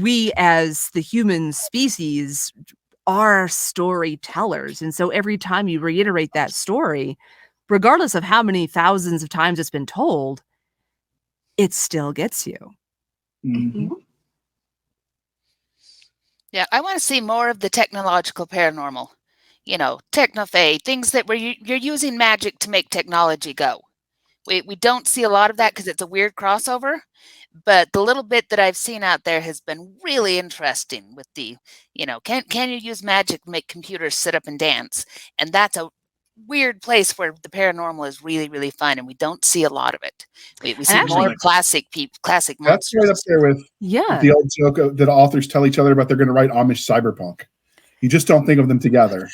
we as the human species are storytellers. And so every time you reiterate that story, regardless of how many thousands of times it's been told, it still gets you. Mm-hmm. Yeah, I want to see more of the technological paranormal. You know, technofae, things that where you're using magic to make technology go. We don't see a lot of that because it's a weird crossover, but the little bit that I've seen out there has been really interesting with the, you know, can you use magic to make computers sit up and dance? And that's a weird place where the paranormal is really, really fun, and we don't see a lot of it. We see actually, more classic That's monsters. right up there with the old joke that authors tell each other about they're going to write Amish cyberpunk. You just don't think of them together.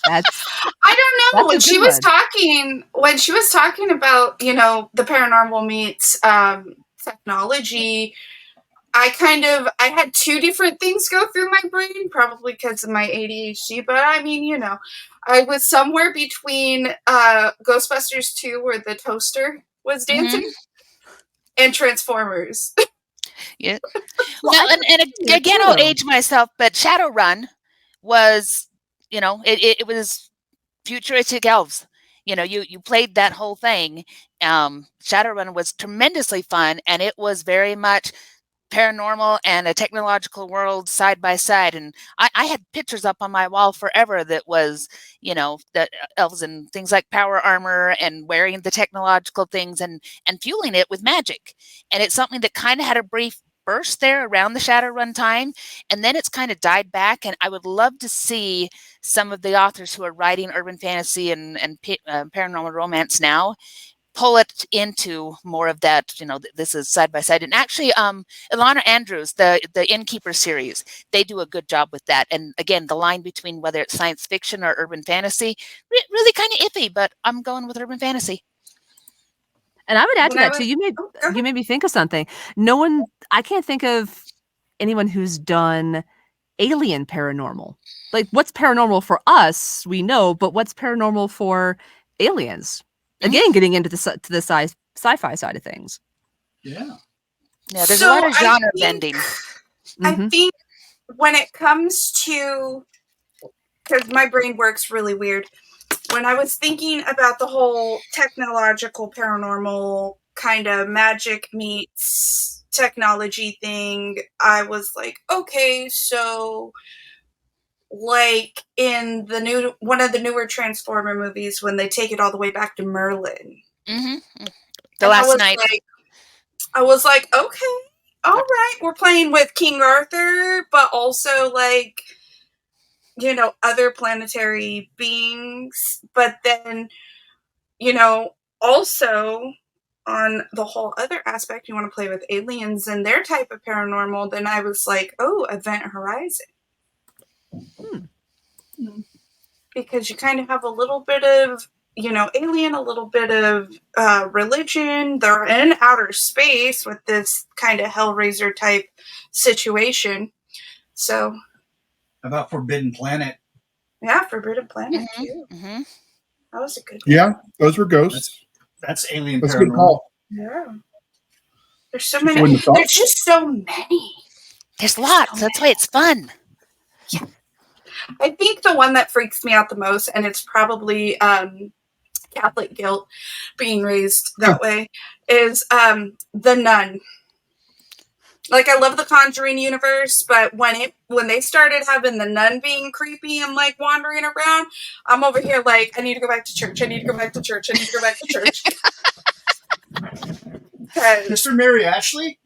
I don't know. When she was talking about, you know, the paranormal meets technology, I had two different things go through my brain, probably because of my ADHD, but I mean, you know, I was somewhere between Ghostbusters 2, where the toaster was dancing, and Transformers. Yeah. Well, and again, I'll age myself, but Shadowrun was, you know, it was futuristic elves. You know, you played that whole thing. Shadowrun was tremendously fun, and it was very much paranormal and a technological world side by side. And I had pictures up on my wall forever that was, you know, the elves and things like power armor and wearing the technological things and fueling it with magic. And it's something that kind of had a brief burst there around the Shadowrun time, and then it's kind of died back. And I would love to see some of the authors who are writing urban fantasy and paranormal romance now pull it into more of that, you know, this is side by side. And actually, Ilana Andrews, the Innkeeper series, they do a good job with that. And again, the line between whether it's science fiction or urban fantasy, really kind of iffy, but I'm going with urban fantasy. And I would add to that too. You made me think of something. I can't think of anyone who's done alien paranormal. Like, what's paranormal for us, we know, but what's paranormal for aliens? Again, getting into the sci-fi side of things. Yeah, there's a lot of genre bending. I think when it comes to, because my brain works really weird, when I was thinking about the whole technological paranormal kind of magic meets technology thing, I was like, okay, so like in one of the newer Transformer movies, when they take it all the way back to Merlin. The last night. I was like, okay, all right, we're playing with King Arthur, but also like, you know, other planetary beings. But then, you know, also on the whole other aspect, you want to play with aliens and their type of paranormal, then I was like, oh, Event Horizon. Because you kind of have a little bit of, you know, alien, a little bit of religion. They're in outer space with this kind of Hellraiser type situation. So, how about Forbidden Planet? Yeah, Forbidden Planet too. That was a good one. Yeah, those were ghosts. That's alien. That's a good call. Yeah. There's so many. There's just so many. There's lots. That's why it's fun. Yeah. I think the one that freaks me out the most, and it's probably Catholic guilt being raised that way, is The Nun. Like, I love the Conjuring universe, but when they started having the nun being creepy and like wandering around, I'm over here like, I need to go back to church. I need to go back to church. I need to go back to church. Sister Mary Ashley?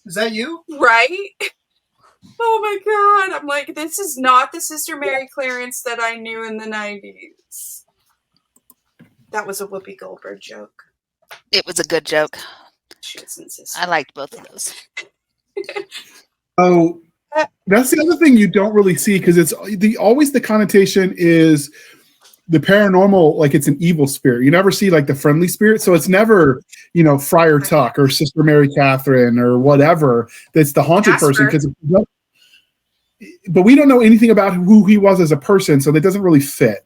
Is that you? Right? Oh my God. I'm like, this is not the Sister Mary Clarence that I knew in the 90s. That was a Whoopi Goldberg joke. It was a good joke. Shoes and Sisters. I liked both of those. Oh, that's the other thing you don't really see, because it's always the connotation is the paranormal, like it's an evil spirit. You never see like the friendly spirit. So it's never, Friar Tuck or Sister Mary Catherine or whatever that's the haunted person. But we don't know anything about who he was as a person, so that doesn't really fit.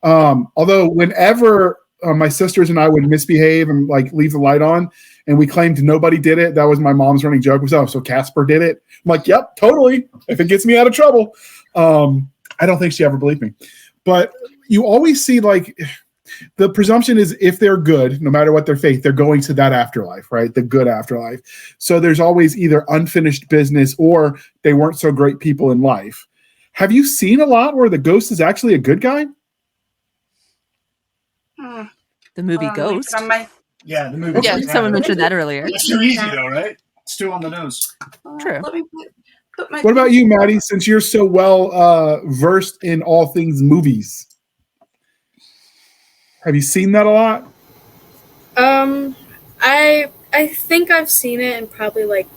Although whenever my sisters and I would misbehave and like leave the light on, and we claimed nobody did it, that was my mom's running joke. Was, so Casper did it. I'm like, yep, totally. If it gets me out of trouble. I don't think she ever believed me. But you always see like the presumption is if they're good, no matter what their faith, they're going to that afterlife, right? The good afterlife. So there's always either unfinished business or they weren't so great people in life. Have you seen a lot where the ghost is actually a good guy? The movie Ghost. Yeah, the movie. Yeah, someone mentioned that earlier. It's too easy though, right? It's too on the nose. True. Let me put my. What about you, Maddie? Since you're so well versed in all things movies, have you seen that a lot? I think I've seen it in probably like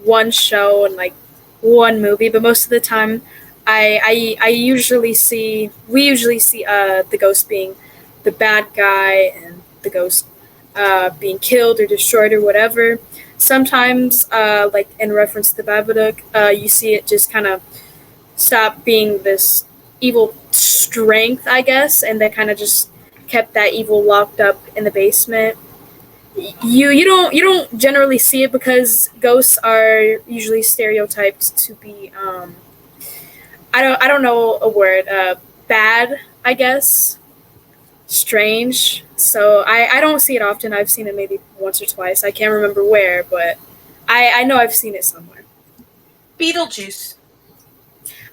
one show and like one movie, but most of the time, we usually see the ghost being the bad guy and the ghost being killed or destroyed or whatever. Sometimes, like in reference to the Babadook, you see it just kind of stop being this evil strength, I guess, and they kind of just kept that evil locked up in the basement. You don't generally see it because ghosts are usually stereotyped to be I don't know a word, bad, I guess, strange. So I don't see it often. I've seen it maybe once or twice. I can't remember where, but I know I've seen it somewhere. Beetlejuice.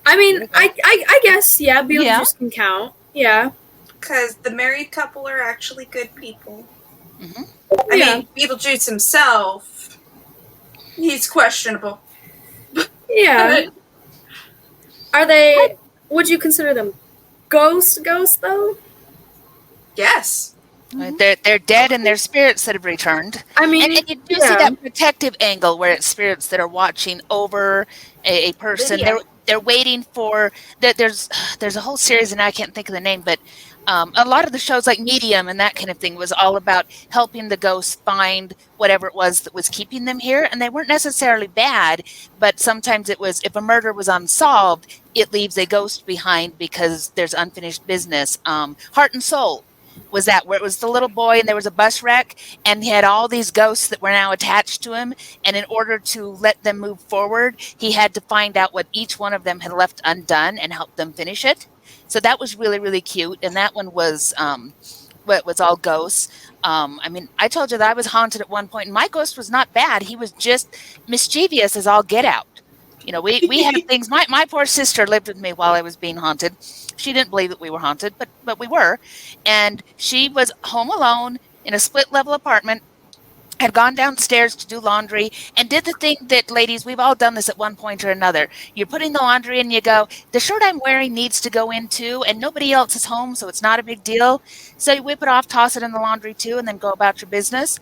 I mean, I guess, yeah, Beetlejuice can count. Yeah. Because the married couple are actually good people. Mm-hmm. I mean, Beetlejuice himself, he's questionable. Yeah. Are they, would you consider them ghosts though? Yes. They're dead and they're spirits that have returned. I mean, and you do see that protective angle where it's spirits that are watching over a person. They're waiting for there's a whole series, and I can't think of the name, but a lot of the shows like Medium and that kind of thing was all about helping the ghosts find whatever it was that was keeping them here. And they weren't necessarily bad, but sometimes it was, if a murder was unsolved, it leaves a ghost behind because there's unfinished business. Heart and Soul was that, where it was the little boy and there was a bus wreck and he had all these ghosts that were now attached to him. And in order to let them move forward, he had to find out what each one of them had left undone and help them finish it. So that was really, really cute. And that one was all ghosts. I mean, I told you that I was haunted at one point, and my ghost was not bad. He was just mischievous as all get out. You know, we had things. My poor sister lived with me while I was being haunted. She didn't believe that we were haunted, but we were. And she was home alone in a split-level apartment, had gone downstairs to do laundry, and did the thing that, ladies, we've all done this at one point or another. You're putting the laundry in, you go, the shirt I'm wearing needs to go in too, and nobody else is home, so it's not a big deal. So you whip it off, toss it in the laundry too, and then go about your business.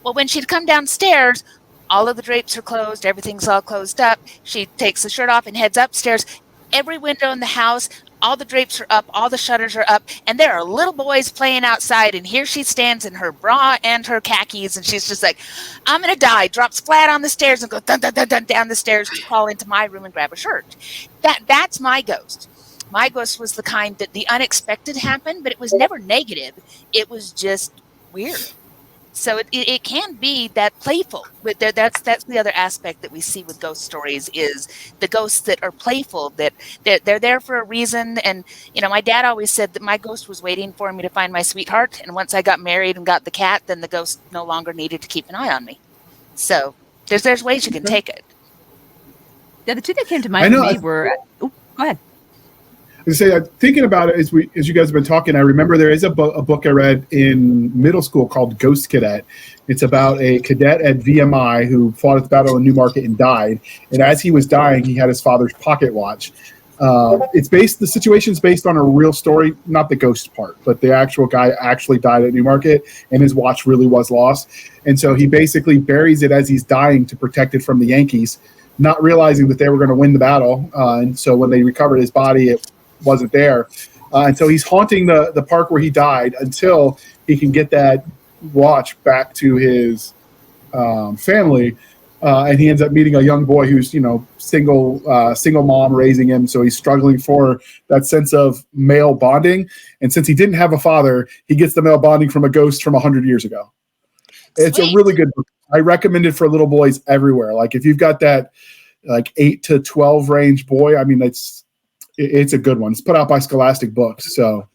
Well, when she'd come downstairs, all of the drapes are closed, everything's all closed up. She takes the shirt off and heads upstairs. Every window in the house, all the drapes are up, all the shutters are up, and there are little boys playing outside, and here she stands in her bra and her khakis, and she's just like, I'm going to die, drops flat on the stairs and goes dun, dun, dun, dun, down the stairs to crawl into my room and grab a shirt. That's my ghost. My ghost was the kind that the unexpected happened, but it was never negative. It was just weird. So it can be that playful. But that's the other aspect that we see with ghost stories is the ghosts that are playful, that they're there for a reason. And, you know, my dad always said that my ghost was waiting for me to find my sweetheart. And once I got married and got the cat, then the ghost no longer needed to keep an eye on me. So there's ways you can take it. Yeah, the two that came to mind for me were... Oh, go ahead. Thinking about it as you guys have been talking, I remember there is a book I read in middle school called Ghost Cadet. It's about a cadet at VMI who fought at the Battle of Newmarket and died. And as he was dying, he had his father's pocket watch. The situation's based on a real story, not the ghost part, but the actual guy actually died at Newmarket, and his watch really was lost. And so he basically buries it as he's dying to protect it from the Yankees, not realizing that they were going to win the battle. And so when they recovered his body, it wasn't there. And so he's haunting the park where he died until he can get that watch back to his family. And he ends up meeting a young boy who's, single mom raising him. So he's struggling for that sense of male bonding. And since he didn't have a father, he gets the male bonding from a ghost from 100 years ago. Sweet. It's a really good book. I recommend it for little boys everywhere. Like if you've got that 8 to 12 range boy, I mean, it's a good one. It's put out by Scholastic Books. So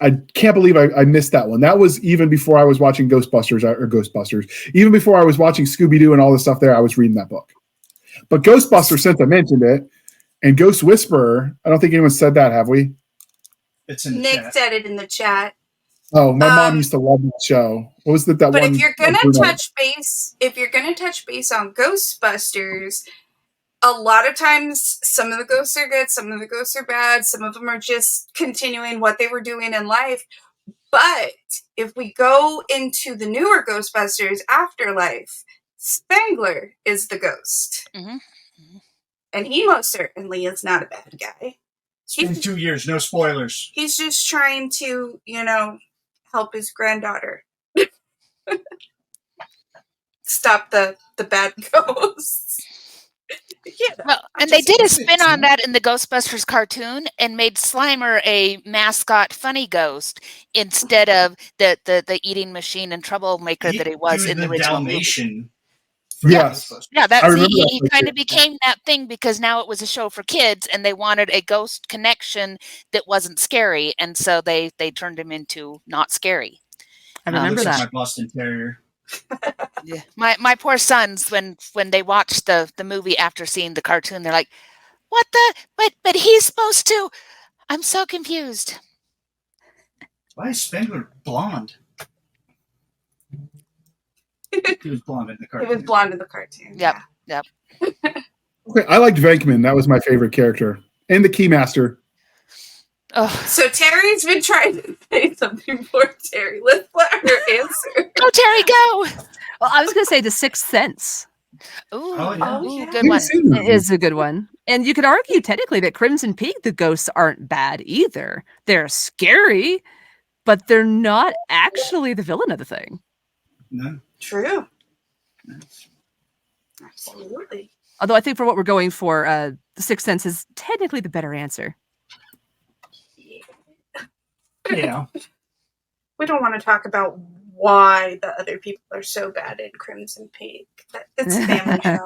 I can't believe I missed that one. That was even before I was watching Ghostbusters. Even before I was watching Scooby-Doo and all the stuff there, I was reading that book. But Ghostbusters, since I mentioned it, and Ghost Whisperer, I don't think anyone said that, have we? It's in the Nick chat. said it in the chat. Oh, my mom used to love that show. What was that But one? if you're gonna touch base on Ghostbusters, a lot of times some of the ghosts are good, some of the ghosts are bad, some of them are just continuing what they were doing in life. But if we go into the newer Ghostbusters Afterlife, Spangler is the ghost. Mm-hmm. And he most certainly is not a bad guy. It's been 2 years, no spoilers. He's just trying to, help his granddaughter. Stop the bad ghosts. Yeah, well, and they did a spin on that in the Ghostbusters cartoon and made Slimer a mascot funny ghost instead of the eating machine and troublemaker that he was in the original Dalmatian movie. Yes. Yeah, he that kind of became that thing because now it was a show for kids and they wanted a ghost connection that wasn't scary, and so they turned him into not scary. I remember that. Like my Boston Terrier. Yeah. My poor sons, when they watched the movie after seeing the cartoon, they're like, "What the? But he's supposed to." I'm so confused. Why is Spangler blonde? He was blonde in the cartoon. He was blonde in the cartoon. Yep. Yeah. Yep. Okay, I liked Venkman. That was my favorite character. And the Keymaster. Oh. So Terry's been trying to say something for Terry. Let's let her answer. Go, Terry, go! Well, I was going to say The Sixth Sense. Ooh, yeah. good one. It is a good one. And you could argue technically that Crimson Peak, the ghosts aren't bad either. They're scary, but they're not actually the villain of the thing. No. True. Absolutely. Although I think for what we're going for, The Sixth Sense is technically the better answer. Yeah. We don't want to talk about why the other people are so bad in Crimson Peak. It's a family show.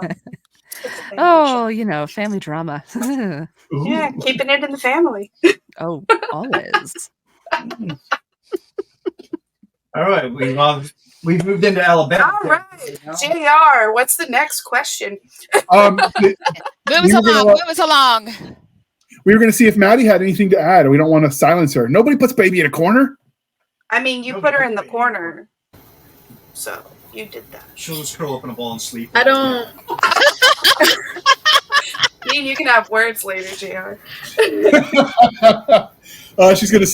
Family drama. Yeah, keeping it in the family. Oh, always. All right, we've moved into Alabama. All right, JR, what's the next question? Move us along. We were going to see if Maddie had anything to add. We don't want to silence her. Nobody puts baby in a corner. I mean, you put her in the corner, so you did that. She'll just curl up in a ball and sleep. I don't. You can have words later, JR. She's gonna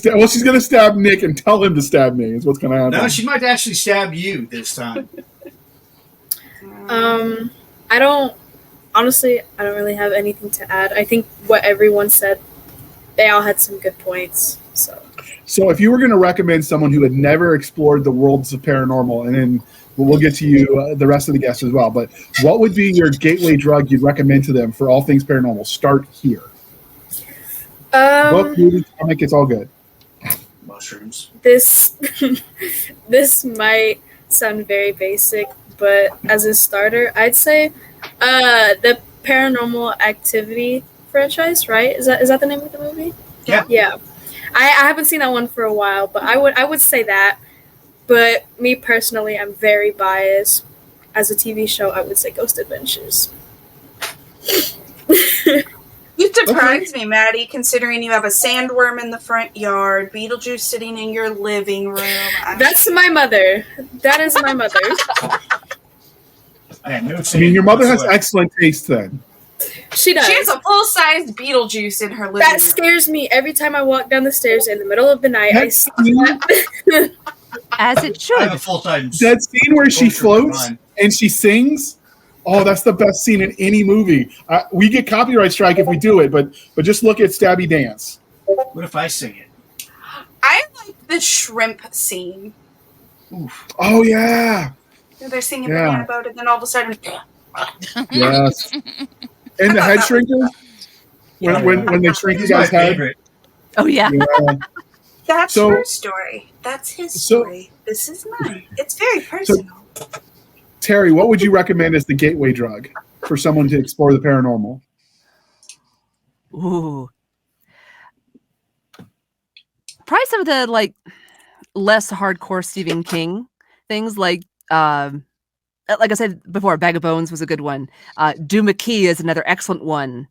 stab Nick and tell him to stab me. Is what's gonna happen. No, she might actually stab you this time. I don't. Honestly, I don't really have anything to add. I think what everyone said, they all had some good points. So if you were going to recommend someone who had never explored the worlds of paranormal, and then we'll get to you, the rest of the guests as well, but what would be your gateway drug you'd recommend to them for all things paranormal? Start here. Book, movie, comic, it's all good. Mushrooms. This might sound very basic, but as a starter, I'd say the Paranormal Activity franchise, right? Is that the name of the movie? Yeah. I haven't seen that one for a while, but I would say that. But me personally, I'm very biased. As a TV show, I would say Ghost Adventures. You surprised me, Maddie, considering you have a sandworm in the front yard, Beetlejuice sitting in your living room. That's my mother. That is my mother. I mean, your mother has excellent taste then. She does. She has a full-size Beetlejuice in her living That room. scares me every time I walk down the stairs in the middle of the night. I see that. As it should. I have a full-time. That scene where she poster for floats mine. and she sings. Oh, that's the best scene in any movie. We get copyright strike if we do it, but just look at Stabby dance. What if I sing it? I like the shrimp scene. Oof. Oh yeah. They're singing Yeah. Banana Boat, and then all of a sudden, Yes. And the head shrinker. When they shrink you He's my guys' head. favorite. Oh yeah. Yeah. that's So- her story. That's his story. This is mine. It's very personal. Terry, what would you recommend as the gateway drug for someone to explore the paranormal? Ooh. Probably some of the like less hardcore Stephen King things, like I said before, Bag of Bones was a good one. Doom McKee is another excellent one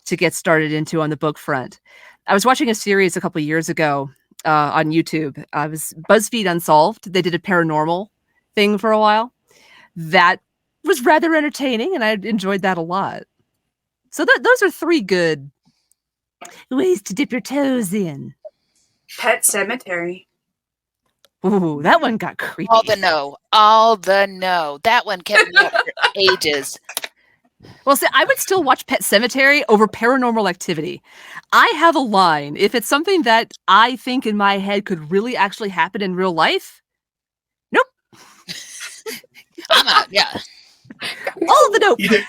to get started into on the book front. I was watching a series a couple of years ago on YouTube. It was BuzzFeed Unsolved. They did a paranormal thing for a while. That was rather entertaining, and I enjoyed that a lot. So those are three good ways to dip your toes in. Pet Cemetery. Ooh, that one got creepy. All the no. That one kept me up for ages. Well, see, I would still watch Pet Cemetery over Paranormal Activity. I have a line. If it's something that I think in my head could really actually happen in real life, nope. I'm out. Yeah. All of the nope. Either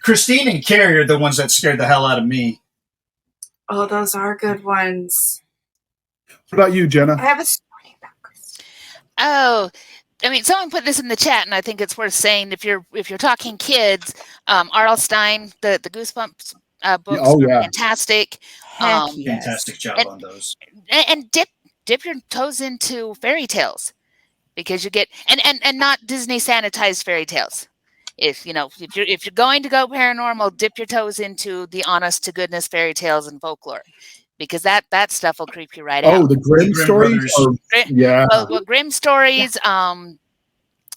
Christine and Carrie are the ones that scared the hell out of me. Oh, those are good ones. What about you, Jenna? I have a story about Chris. Oh, I mean, someone put this in the chat, and I think it's worth saying. If you're talking kids, R.L. Stein, the Goosebumps books are fantastic. Heck yes. Fantastic job on those. And dip your toes into fairy tales, because you get and not Disney sanitized fairy tales. If you're going to go paranormal, dip your toes into the honest to goodness fairy tales and folklore, because that stuff will creep you right out. Oh, the Grimm stories? Yeah. Well, Grimm stories,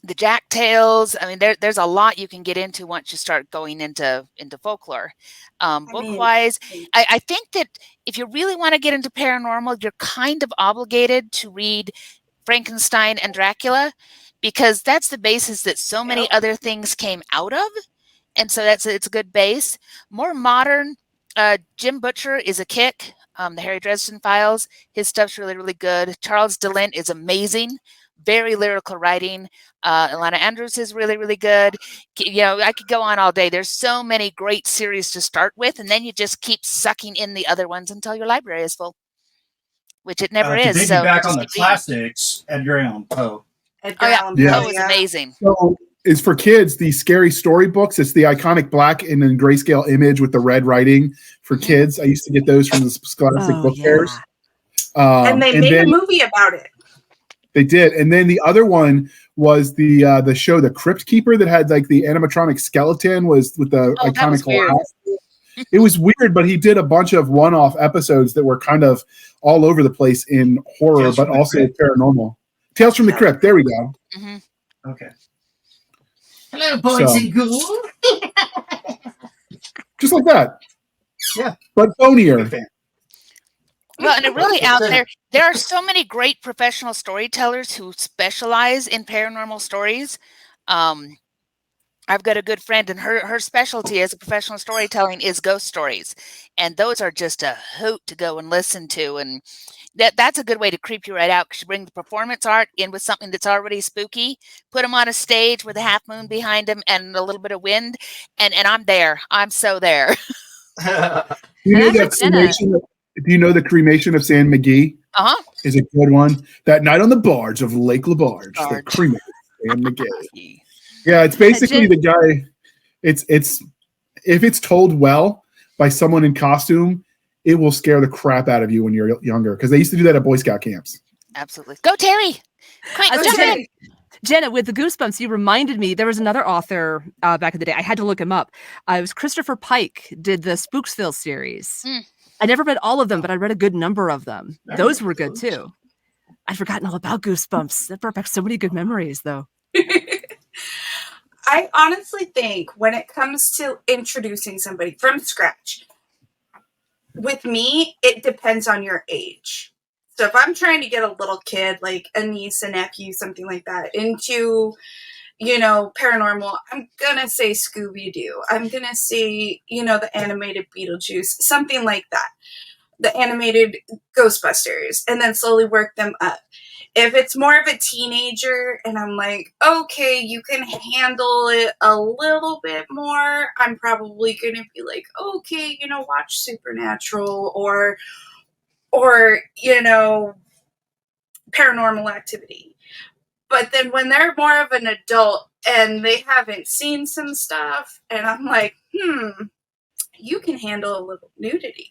the Jack Tales. I mean, there's a lot you can get into once you start going into folklore. Book-wise, I think that if you really want to get into paranormal, you're kind of obligated to read Frankenstein and Dracula, because that's the basis that so many other things came out of. And so it's a good base. More modern, Jim Butcher is a kick. The Harry Dresden Files, his stuff's really, really good. Charles DeLint is amazing. Very lyrical writing. Alana Andrews is really, really good. I could go on all day. There's so many great series to start with, and then you just keep sucking in the other ones until your library is full, which it never is. To piggyback on the classics, Edgar Allan Poe. Poe is amazing. So is for kids, the scary storybooks. It's the iconic black and then grayscale image with the red writing for kids. I used to get those from the Scholastic book fairs. And they made a movie about it. They did. And then the other one was the show The Crypt Keeper that had like the animatronic skeleton was with the iconic laugh. It was weird, but he did a bunch of one-off episodes that were kind of all over the place in horror, but also paranormal. Tales from the Crypt. There we go. Mm-hmm. Okay. Hello, boys and ghouls. Just like that. Yeah. But bonier. Well, and really out there are so many great professional storytellers who specialize in paranormal stories. I've got a good friend, and her specialty as a professional storytelling is ghost stories. And those are just a hoot to go and listen to. And that's a good way to creep you right out, because you bring the performance art in with something that's already spooky, put them on a stage with a half moon behind them and a little bit of wind, and I'm there. I'm so there. Do you know the cremation of Sam McGee? Is a good one. That night on the barge of Lake LaBarge, the cremated Sam McGee. Yeah, it's basically the guy. It's if it's told well by someone in costume, it will scare the crap out of you when you're younger, because they used to do that at Boy Scout camps. Absolutely. Go, Terry. Quick, Jenna, with the Goosebumps, you reminded me there was another author back in the day. I had to look him up. It was Christopher Pike did the Spooksville series. I never read all of them, but I read a good number of them. Those were good too. I'd forgotten all about Goosebumps. That brought back so many good memories, though. I honestly think when it comes to introducing somebody from scratch, with me, it depends on your age. So if I'm trying to get a little kid, like a niece, a nephew, something like that, into, paranormal, I'm going to say Scooby-Doo. I'm going to say, the animated Beetlejuice, something like that. The animated Ghostbusters, and then slowly work them up. If it's more of a teenager and I'm like, okay, you can handle it a little bit more, I'm probably going to be like, okay, watch Supernatural or Paranormal Activity. But then when they're more of an adult and they haven't seen some stuff and I'm like, you can handle a little nudity.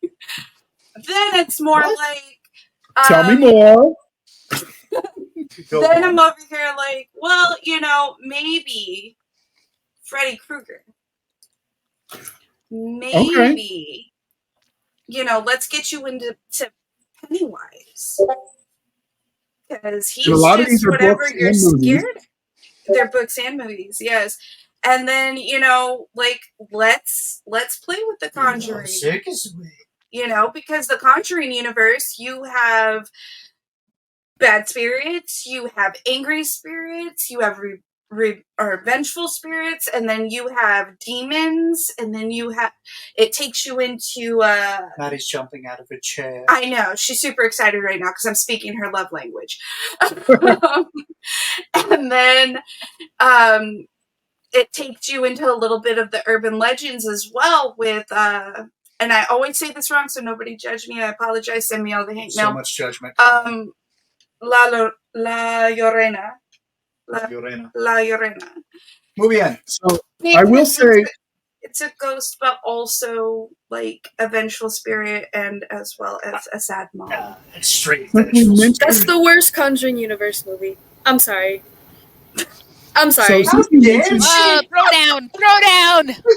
Then it's more like... Tell me more. Then I'm over here like, well, maybe Freddy Krueger. Maybe, let's get you into Pennywise. Because he's a lot of just these are whatever you're movies. scared. They're books and movies, yes. And then, let's play with the Conjuring. Because the Conjuring universe, you have bad spirits, you have angry spirits, you have vengeful spirits, and then you have demons, and then it takes you into Maddie's jumping out of a chair. I know, she's super excited right now because I'm speaking her love language. And then it takes you into a little bit of the urban legends as well with and I always say this wrong, so nobody judge me. I apologize. Send me all the hate mail. So much judgment. La Llorona. La Llorona. Muy bien. So I will say it's a ghost, but also like a vengeful spirit, and as well as a sad mom. It's straight. That's the worst Conjuring universe movie. I'm sorry. So throw down!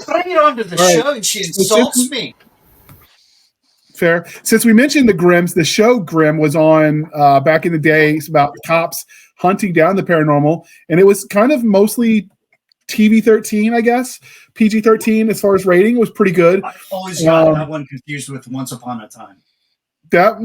Bring it onto the show, and she insults me. Fair. Since we mentioned the Grimms, the show Grimm was on back in the day. It's about cops hunting down the paranormal, and it was kind of mostly TV-13, I guess, PG-13 as far as rating. It was pretty good. I always got that one confused with Once Upon a Time. That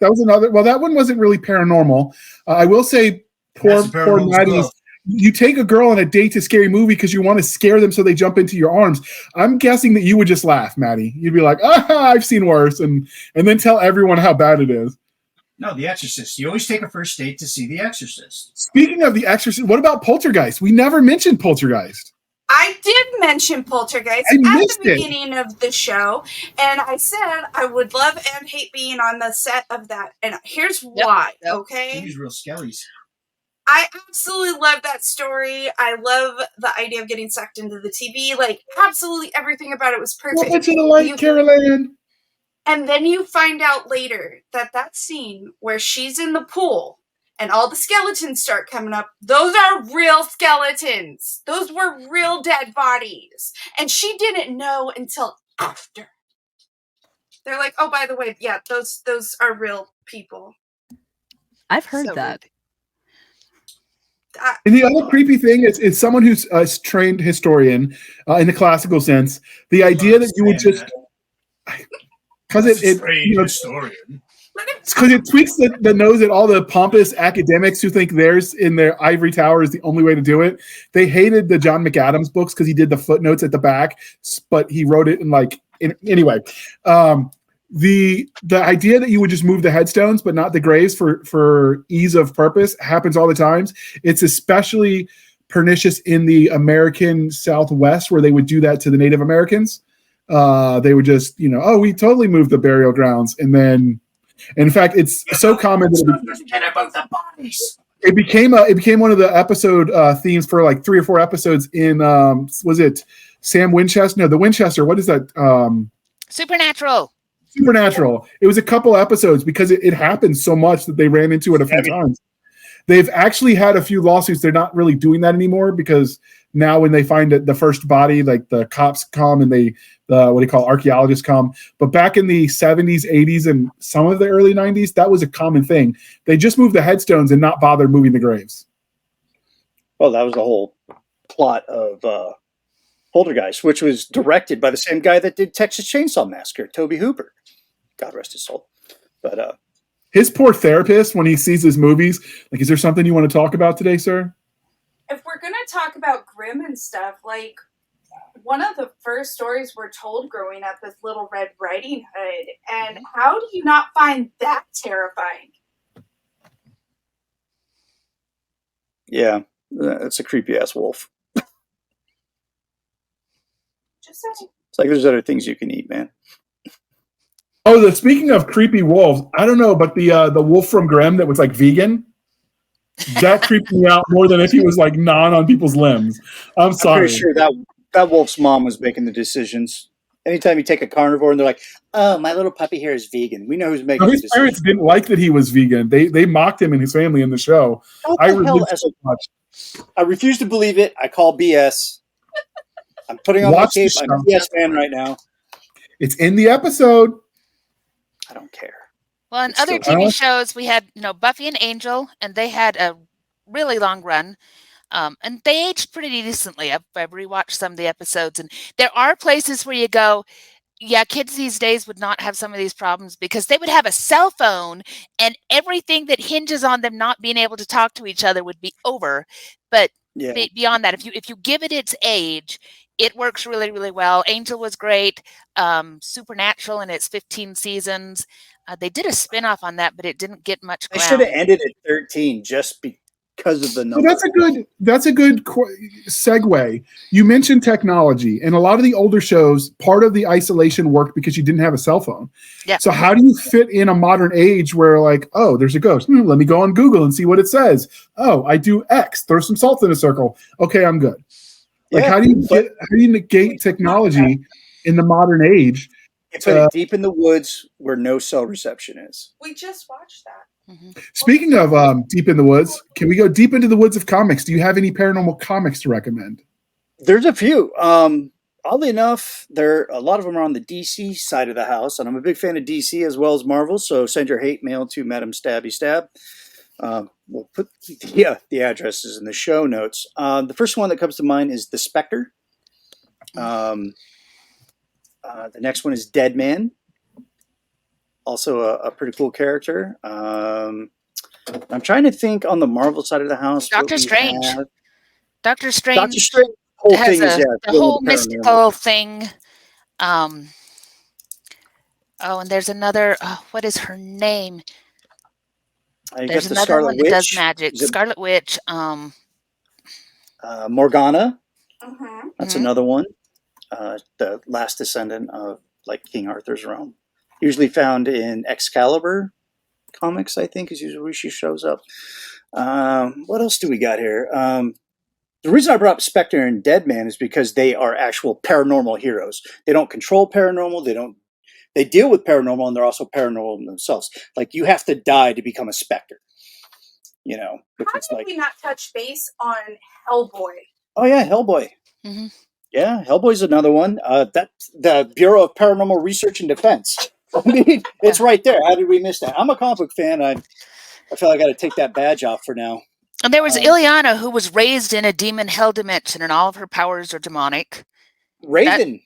was another. Well, that one wasn't really paranormal. I will say, poor Maddie's. You take a girl on a date to scary movie because you want to scare them so they jump into your arms. I'm guessing that you would just laugh, Maddie. You'd be like, I've seen worse, and then tell everyone how bad it is. No, The Exorcist. You always take a first date to see The Exorcist. Speaking of The Exorcist, what about Poltergeist? We never mentioned Poltergeist. I did mention Poltergeist at the beginning of the show, and I said I would love and hate being on the set of that. And here's why, okay? These real skellies. I absolutely love that story. I love the idea of getting sucked into the TV. Like, absolutely everything about it was perfect. Welcome to the light, Caroline. And then you find out later that scene where she's in the pool and all the skeletons start coming up, those are real skeletons. Those were real dead bodies. And she didn't know until after. They're like, oh, by the way, yeah, those are real people. I've heard that. And the other creepy thing is someone who's a trained historian in the classical sense. The idea that you would just because historian. It's because it tweaks the nose at all the pompous academics who think theirs in their ivory tower is the only way to do it. They hated the John McAdams books because he did the footnotes at the back, but he wrote it anyway. The idea that you would just move the headstones but not the graves for ease of purpose happens all the times. It's especially pernicious in the American Southwest where they would do that to the Native Americans. They would just, we totally moved the burial grounds. And then, in fact, it's so common that it became one of the episode themes for like 3 or 4 episodes in, was it Sam Winchester? No, the Winchester. What is that? Supernatural. It was a couple episodes because it happened so much that they ran into it a few times. They've actually had a few lawsuits. They're not really doing that anymore because now when they find the first body, like the cops come and archaeologists come. But back in the 70s, 80s, and some of the early 90s, that was a common thing. They just moved the headstones and not bother moving the graves. Well, that was the whole plot of Poltergeist, which was directed by the same guy that did Texas Chainsaw Massacre, Toby Hooper. God rest his soul. But his poor therapist, when he sees his movies, like, is there something you want to talk about today, sir? If we're going to talk about Grimm and stuff, like, one of the first stories we're told growing up is Little Red Riding Hood. And how do you not find that terrifying? yeah, it's a creepy ass wolf. Just saying. It's like there's other things you can eat, man. Oh, speaking of creepy wolves, I don't know, but the wolf from Grimm that was like vegan, that creeped me out more than if he was like gnawing on people's limbs. I'm sorry. I'm pretty sure that wolf's mom was making the decisions. Anytime you take a carnivore and they're like, "Oh, my little puppy here is vegan," we know who's making the decisions. His parents didn't like that he was vegan. They mocked him and his family in the show. I refuse to believe it. I call BS. I'm putting on my cape. I'm a BS fan right now. It's in the episode. I don't care. Well, in other TV shows, we had Buffy and Angel, and they had a really long run. And they aged pretty decently. I've rewatched some of the episodes, and there are places where you go, yeah, kids these days would not have some of these problems because they would have a cell phone and everything that hinges on them not being able to talk to each other would be over. But beyond that, if you give it its age, it works really, really well. Angel was great. Supernatural in its 15 seasons. They did a spinoff on that, but it didn't get much ground. They should have ended at 13 just because of the number. Well, that's a good segue. You mentioned technology, and a lot of the older shows, part of the isolation worked because you didn't have a cell phone. Yeah. So how do you fit in a modern age where, like, oh, there's a ghost. Let me go on Google and see what it says. Oh, I do X. Throw some salt in a circle. Okay, I'm good. Like, how do you negate technology in the modern age? You put it deep in the woods where no cell reception is. We just watched that. Mm-hmm. Speaking of deep in the woods, can we go deep into the woods of comics? Do you have any paranormal comics to recommend? There's a few. Oddly enough, a lot of them are on the DC side of the house, and I'm a big fan of DC as well as Marvel. So send your hate mail to Madam Stabby Stab. We'll put the addresses in the show notes. The first one that comes to mind is The Spectre. The next one is Dead Man. Also a pretty cool character. I'm trying to think on the Marvel side of the house. Doctor Strange. Doctor Strange. Doctor Strange. Whole has thing is the whole mystical thing. And there's another. What is her name? There's another one that does magic. Scarlet Witch. Morgana. Mm-hmm. That's another one. The last descendant of King Arthur's realm. Usually found in Excalibur comics, I think, is usually where she shows up. What else do we got here? The reason I brought up Spectre and Dead Man is because they are actual paranormal heroes. They don't control paranormal. They deal with paranormal, and they're also paranormal themselves. Like, you have to die to become a Spectre. How did we not touch base on Hellboy? Oh yeah, Hellboy. Mm-hmm. Yeah, Hellboy's another one. That's the Bureau of Paranormal Research and Defense. I mean, it's right there. How did we miss that? I'm a comic book fan. I feel I got to take that badge off for now. And there was Ileana, who was raised in a demon hell dimension, and all of her powers are demonic. Raven.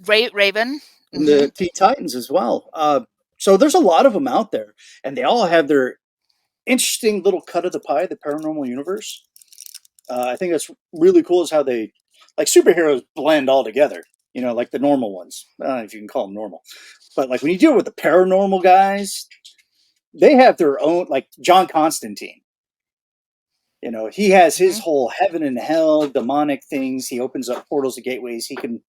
Raven. Mm-hmm. The Teen Titans as well. So there's a lot of them out there, and they all have their interesting little cut of the pie, the paranormal universe. I think that's really cool is how they, superheroes blend all together, like the normal ones. I don't know if you can call them normal. But when you deal with the paranormal guys, they have their own, like John Constantine. He has his whole heaven and hell, demonic things. He opens up portals and gateways. He can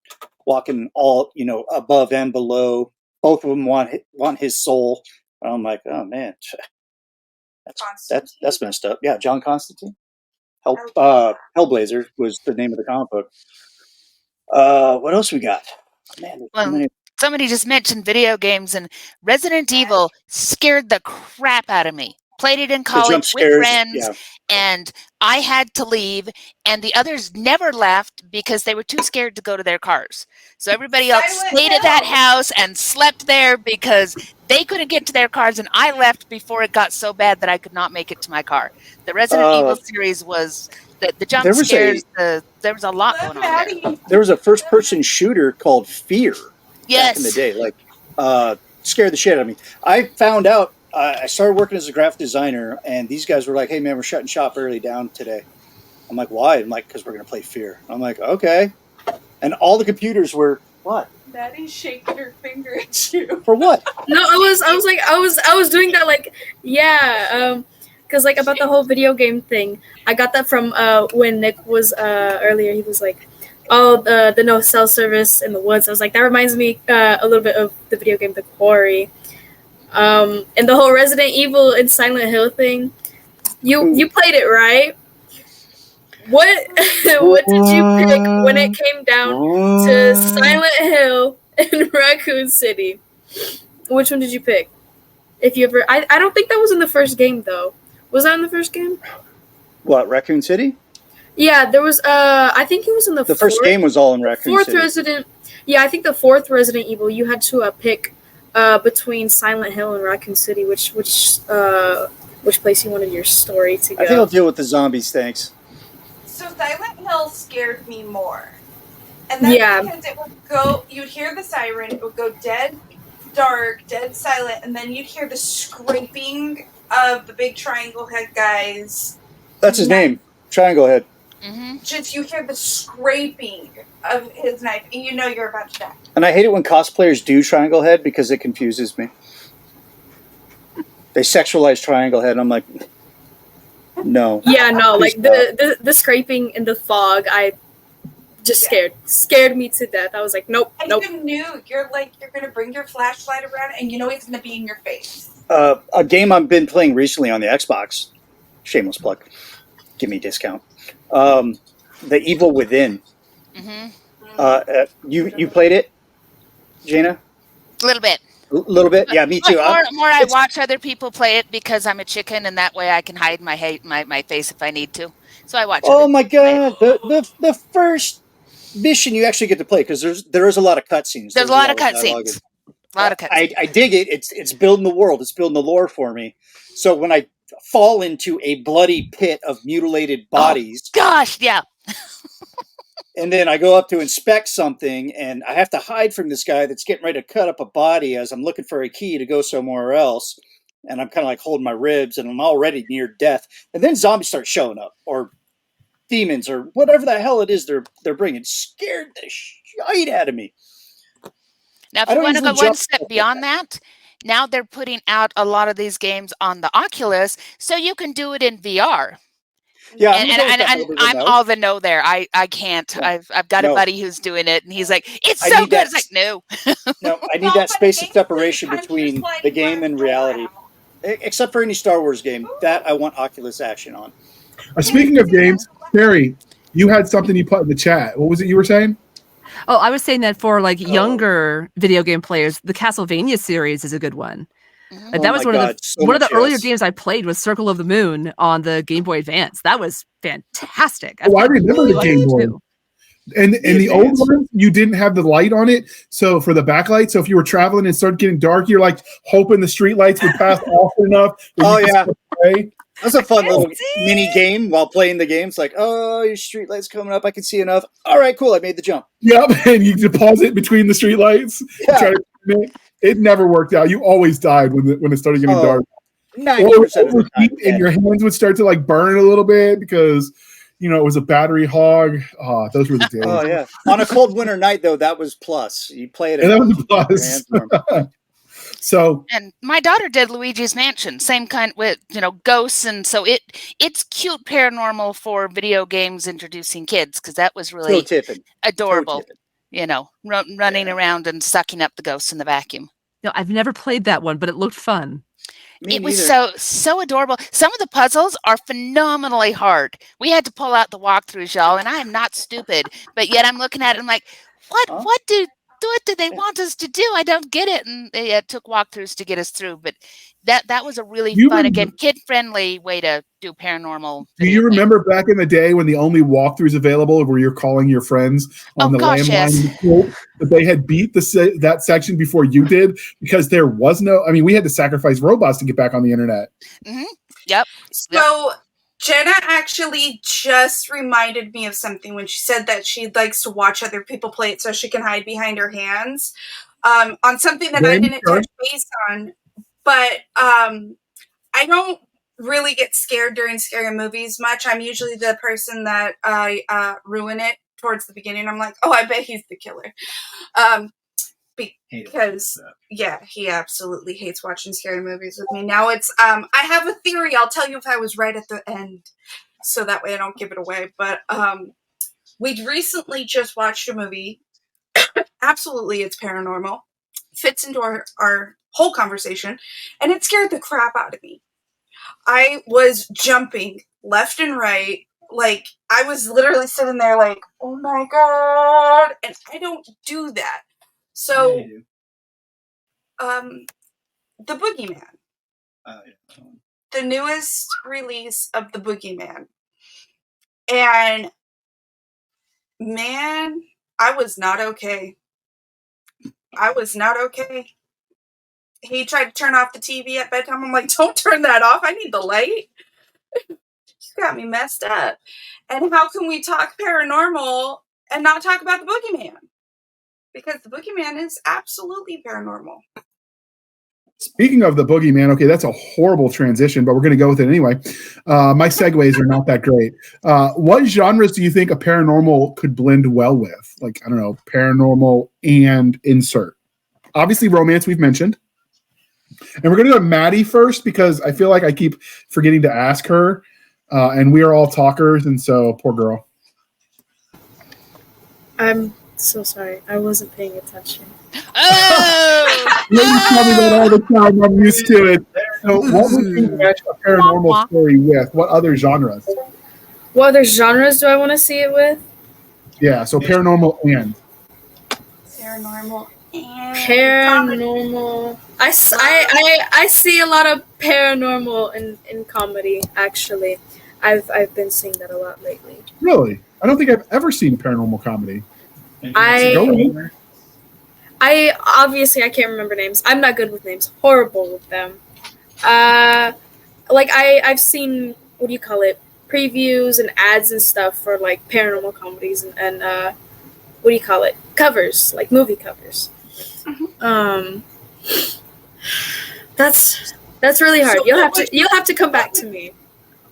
walk in all, above and below. Both of them want his soul. I'm like, oh man, that's messed up. Yeah, John Constantine. Hellblazer was the name of the comic book. What else we got? Man, somebody just mentioned video games, and Resident Evil scared the crap out of me. Played it in The jump college with scares, friends, yeah. and I had to leave, and the others never left because they were too scared to go to their cars. So everybody else Silent stayed at that Hill. house and slept there because they couldn't get to their cars, and I left before it got so bad that I could not make it to my car. The Resident Evil series was the jump There was scares. There was a lot going on there. Maddie. There was a first-person shooter called Fear back in the Yes. day. Like, scared the shit out of me. I found out. I started working as a graphic designer, and these guys were like, "Hey, man, we're shutting shop early down today." I'm like, "Why?" I'm like, "Because we're gonna play Fear." I'm like, "Okay." And all the computers were what? Maddie's shaking her finger at you. For what? No, I was doing that like, yeah, because like about the whole video game thing. I got that from when Nick was earlier. He was like, "Oh, the no cell service in the woods." I was like, that reminds me a little bit of the video game The Quarry, and the whole Resident Evil and Silent Hill thing. You played it, right? What what did you pick when it came down to Silent Hill and Raccoon City? Which one did you pick? If you ever, I don't think that was in the first game though. Was that in the first game? What, Raccoon City? Yeah, there was. I think it was in the first game was all in Raccoon fourth City. Resident. Yeah, I think the fourth Resident Evil. You had to pick between Silent Hill and Raccoon City, which place you wanted your story to go. I think I'll deal with the zombies. Thanks. So Silent Hill scared me more. And that's because it would go, you'd hear the siren, it would go dead dark, dead silent, and then you'd hear the scraping of the big triangle head guys. That's his name, Triangle Head. Mm-hmm. Just you hear the scraping of his knife, and you know you're about to die. And I hate it when cosplayers do Triangle Head because it confuses me. They sexualize Triangle Head, and I'm like, no. Yeah, no, like the scraping in the fog, I just scared me to death. I was like, nope. You knew you're gonna bring your flashlight around, and you know he's gonna be in your face. A game I've been playing recently on the Xbox, shameless plug, give me a discount. The Evil Within. Mm-hmm. You played it, Jaina? A little bit. A little bit, yeah, me too. More I watch other people play it because I'm a chicken, and that way I can hide my face if I need to. So I watch. Oh my god, the first mission you actually get to play because there is a lot of cutscenes. There's a lot of cutscenes. I dig it. It's building the world. It's building the lore for me. So when I fall into a bloody pit of mutilated bodies, gosh, yeah. And then I go up to inspect something, and I have to hide from this guy that's getting ready to cut up a body as I'm looking for a key to go somewhere else. And I'm kind of like holding my ribs, and I'm already near death. And then zombies start showing up, or demons, or whatever the hell it is they're bringing. Scared the shit out of me. Now, if you want to go one step beyond that, now they're putting out a lot of these games on the Oculus, so you can do it in VR. Yeah, and I'm all the no there. I can't. No. I've got a buddy who's doing it, and he's like, "It's so good." It's like, no. No, I need that space of separation between the game and reality. Except for any Star Wars game, that I want Oculus action on. Speaking of games, Barry, you had something you put in the chat. What was it you were saying? Oh, I was saying that for like younger video game players, the Castlevania series is a good one. Mm-hmm. That was one of the earlier games I played was Circle of the Moon on the Game Boy Advance. That was fantastic. I remember the Game Boy. And the old one, you didn't have the light on it. So for the backlight, so if you were traveling and started getting dark, you're like hoping the street lights would pass often enough. Oh yeah. That's a fun little mini game while playing the game. It's like, oh, your street light's coming up. I can see enough. All right, cool. I made the jump. Yep, and you deposit between the street lights. Yeah. It never worked out. You always died when it started getting dark. 90% of the time. And your hands would start to like burn a little bit because it was a battery hog. Oh, those were the days. Oh yeah. On a cold winter night though, that was plus. You play it. And that was a plus. So, and my daughter did Luigi's Mansion, same kind with ghosts, and so it's cute paranormal for video games introducing kids because that was really adorable. Running around and sucking up the ghosts in the vacuum. No, I've never played that one, but it looked fun. It was so adorable. Some of the puzzles are phenomenally hard. We had to pull out the walkthroughs, y'all, and I am not stupid, but yet I'm looking at it, I'm like, what do what do they want us to do? I don't get it. And it took walkthroughs to get us through. But that was a really fun, again, kid-friendly way to do paranormal. Do you remember back in the day when the only walkthroughs available were you're calling your friends on the landline? Yes. That they had beat that section before you did, because there was no, I mean, we had to sacrifice robots to get back on the internet. Mm-hmm. Yep. So Jenna actually just reminded me of something when she said that she likes to watch other people play it so she can hide behind her hands, on something that I didn't touch base on. But I don't really get scared during scary movies much. I'm usually the person that I ruin it towards the beginning. I'm like, oh, I bet he's the killer. Because, yeah, he absolutely hates watching scary movies with me. Now it's, I have a theory. I'll tell you if I was right at the end, so that way I don't give it away. But we recently just watched a movie. Absolutely, it's paranormal. Fits into our whole conversation, and it scared the crap out of me. I was jumping left and right. Like, I was literally sitting there like, oh my God. And I don't do that. So, the Boogeyman. The newest release of the Boogeyman. And, man, I was not okay. I was not okay. He tried to turn off the TV at bedtime. I'm like, don't turn that off. I need the light. You got me messed up. And how can we talk paranormal and not talk about the Boogeyman? Because the Boogeyman is absolutely paranormal. Speaking of the Boogeyman, okay, that's a horrible transition, but we're going to go with it anyway. My segues are not that great. What genres do you think a paranormal could blend well with? Like, I don't know, paranormal and insert. Obviously, romance we've mentioned. And we're going to go to Maddie first, because I feel like I keep forgetting to ask her, and we are all talkers, and so poor girl. I'm so sorry. I wasn't paying attention. Oh! You tell me that all the time. I'm used to it. So what would you match a paranormal story with? What other genres? What other genres do I want to see it with? Yeah, so paranormal and. Paranormal and. Paranormal. I see a lot of paranormal in comedy, actually. I've been seeing that a lot lately. Really? I don't think I've ever seen paranormal comedy. I obviously I can't remember names. I'm not good with names. Horrible with them. Like I've seen, what do you call it? Previews and ads and stuff for like paranormal comedies and what do you call it? Covers, like movie covers. Mm-hmm. That's really hard. So you'll have to come back to me.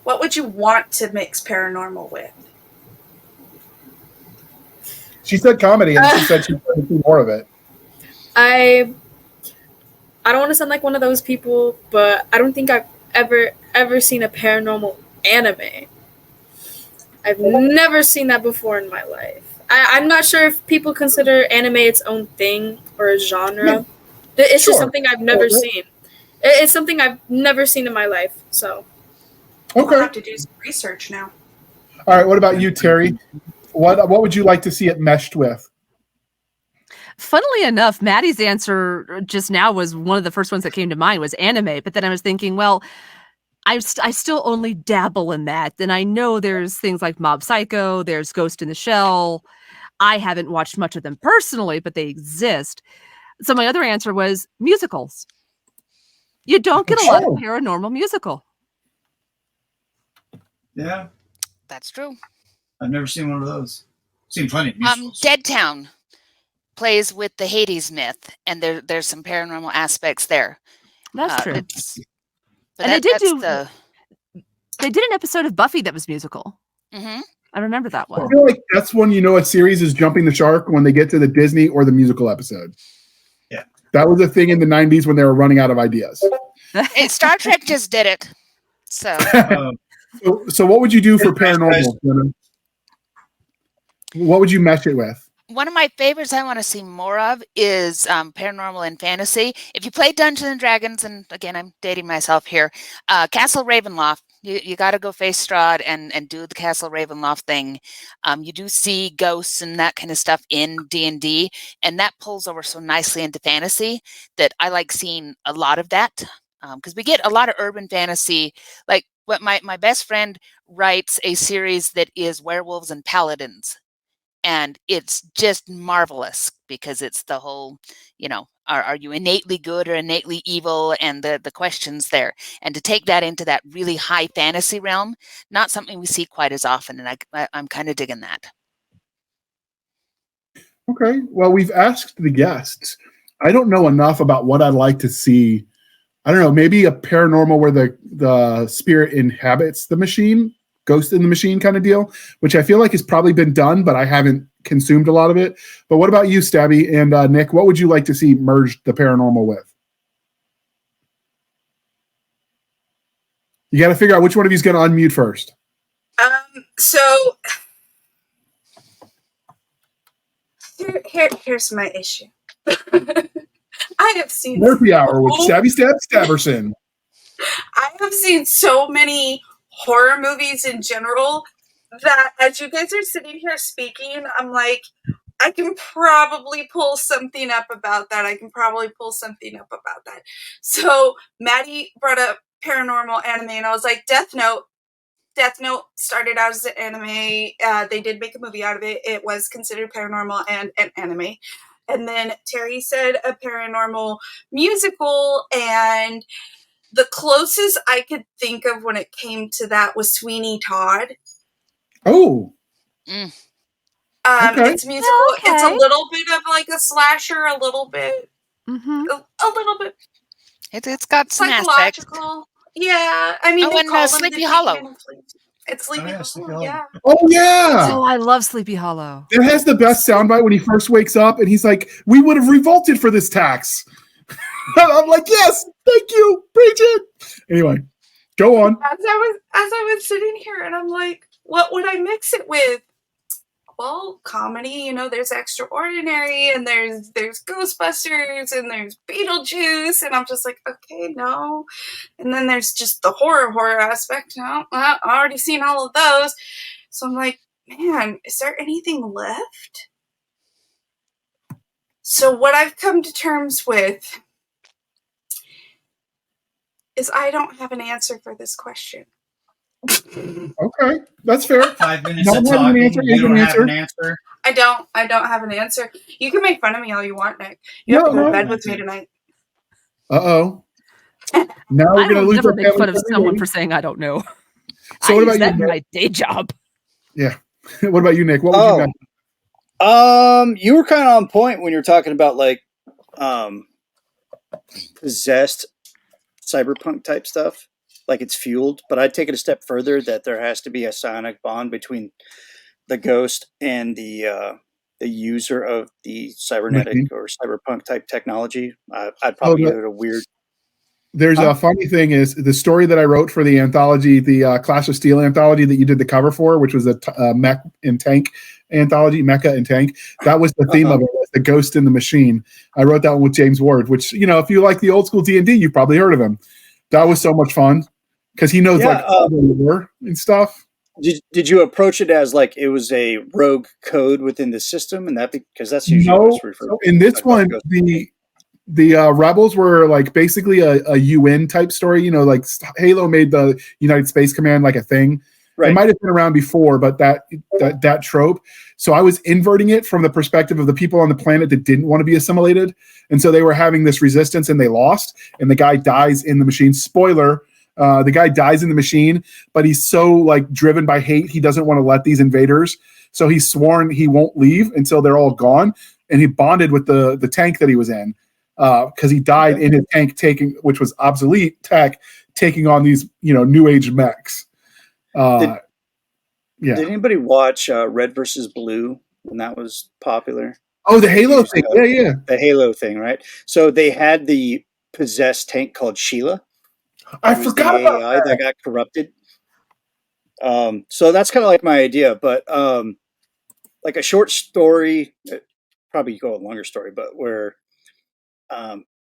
What would you want to mix paranormal with? She said comedy, and she said she'd do more of it. I don't want to sound like one of those people, but I don't think I've ever seen a paranormal anime. I've never seen that before in my life. I'm not sure if people consider anime its own thing or a genre. Yeah. It's just something I've never seen. It's something I've never seen in my life. So, okay, I'll have to do some research now. All right, what about you, Terry? What would you like to see it meshed with? Funnily enough, Maddie's answer just now was one of the first ones that came to mind, was anime. But then I was thinking, well, I still only dabble in that. And I know there's things like Mob Psycho, there's Ghost in the Shell. I haven't watched much of them personally, but they exist. So my other answer was musicals. You don't get a lot of paranormal musical. Yeah. That's true. I've never seen one of those. Seen plenty of musicals. Dead Town plays with the Hades myth, and there's some paranormal aspects there. That's true. And they did an episode of Buffy that was musical. Mm-hmm. I remember that one. I feel like that's when you know a series is jumping the shark, when they get to the Disney or the musical episode. Yeah. That was a thing in the 90s when they were running out of ideas. And Star Trek just did it. So what would you do for paranormal? What would you mesh it with? One of my favorites I want to see more of is paranormal and fantasy. If you play Dungeons and Dragons, and again, I'm dating myself here, Castle Ravenloft, You got to go face Strahd and do the Castle Ravenloft thing. You do see ghosts and that kind of stuff in D&D, and that pulls over so nicely into fantasy that I like seeing a lot of that, because we get a lot of urban fantasy. Like what my best friend writes a series that is werewolves and paladins, and it's just marvelous because it's the whole, are you innately good or innately evil, and the questions there. And to take that into that really high fantasy realm, not something we see quite as often, and I'm kind of digging that. Okay. Well, we've asked the guests. I don't know enough about what I'd like to see. I don't know, maybe a paranormal where the spirit inhabits the machine, ghost in the machine kind of deal, which I feel like has probably been done, but I haven't consumed a lot of it. But what about you, Stabby and Nick? What would you like to see merged the paranormal with? You got to figure out which one of you is going to unmute first. So here's my issue. I have seen Murphy Hour with Stabby Stabberson. I have seen so many horror movies in general that as you guys are sitting here speaking, I'm like, I can probably pull something up about that. So Maddie brought up paranormal anime, and I was like, Death Note. Death Note started out as an anime. They did make a movie out of it. It was considered paranormal and an anime. And then Terry said a paranormal musical, and the closest I could think of when it came to that was Sweeney Todd. Oh. Mm. Okay. It's musical. Okay. It's a little bit of like a slasher, a little bit. Mm-hmm. A little bit. It's got some psychological aspects. Yeah. I mean, they call them Sleepy Hollow. It's Sleepy Hollow, yeah. Oh, yeah. Oh, I love Sleepy Hollow. It has the best soundbite when he first wakes up and he's like, we would have revolted for this tax. I'm like, yes, thank you. Preach it. Anyway, go on. As I was sitting here and I'm like, what would I mix it with? Well, comedy, there's Extraordinary and there's Ghostbusters and there's Beetlejuice, and I'm just like, okay, no. And then there's just the horror aspect. No, I've already seen all of those. So I'm like, man, is there anything left? So what I've come to terms with is I don't have an answer for this question. Okay, that's fair. 5 minutes of talking, you don't have an answer? I don't have an answer. You can make fun of me all you want, Nick. You have to go to bed with me tonight. Uh-oh. Now we're going to lose. Never make fun of someone for saying I don't know. So what about you, my day job? Yeah. What about you, Nick? What would you got? You were kind of on point when you were talking about like possessed cyberpunk type stuff. Like it's fueled, but I'd take it a step further that there has to be a psionic bond between the ghost and the user of the cybernetic or cyberpunk type technology. I'd probably give it a weird. There's a funny thing is the story that I wrote for the anthology, the Clash of Steel anthology that you did the cover for, which was a mech and tank anthology, Mecha and Tank. That was the theme of it, was the ghost in the machine. I wrote that one with James Ward, which, if you like the old school D&D, you've probably heard of him. That was so much fun. Because he knows all the lore and stuff. Did you approach it as like it was a rogue code within the system, and that because that's usually what's referred to. In this one, the rebels were like basically a UN type story. Like Halo made the United Space Command like a thing. Right. It might have been around before, but that trope. So I was inverting it from the perspective of the people on the planet that didn't want to be assimilated, and so they were having this resistance, and they lost, and the guy dies in the machine. Spoiler. The guy dies in the machine, but he's so driven by hate, he doesn't want to let these invaders. So he's sworn he won't leave until they're all gone. And he bonded with the tank that he was in because he died in his tank, which was obsolete tech, taking on these new age mechs. Did anybody watch Red versus Blue when that was popular? Oh, the Halo thing. Yeah. The Halo thing, right? So they had the possessed tank called Sheila. I forgot about AI that got corrupted. So that's kind of like my idea, but like a short story, probably go a longer story, but where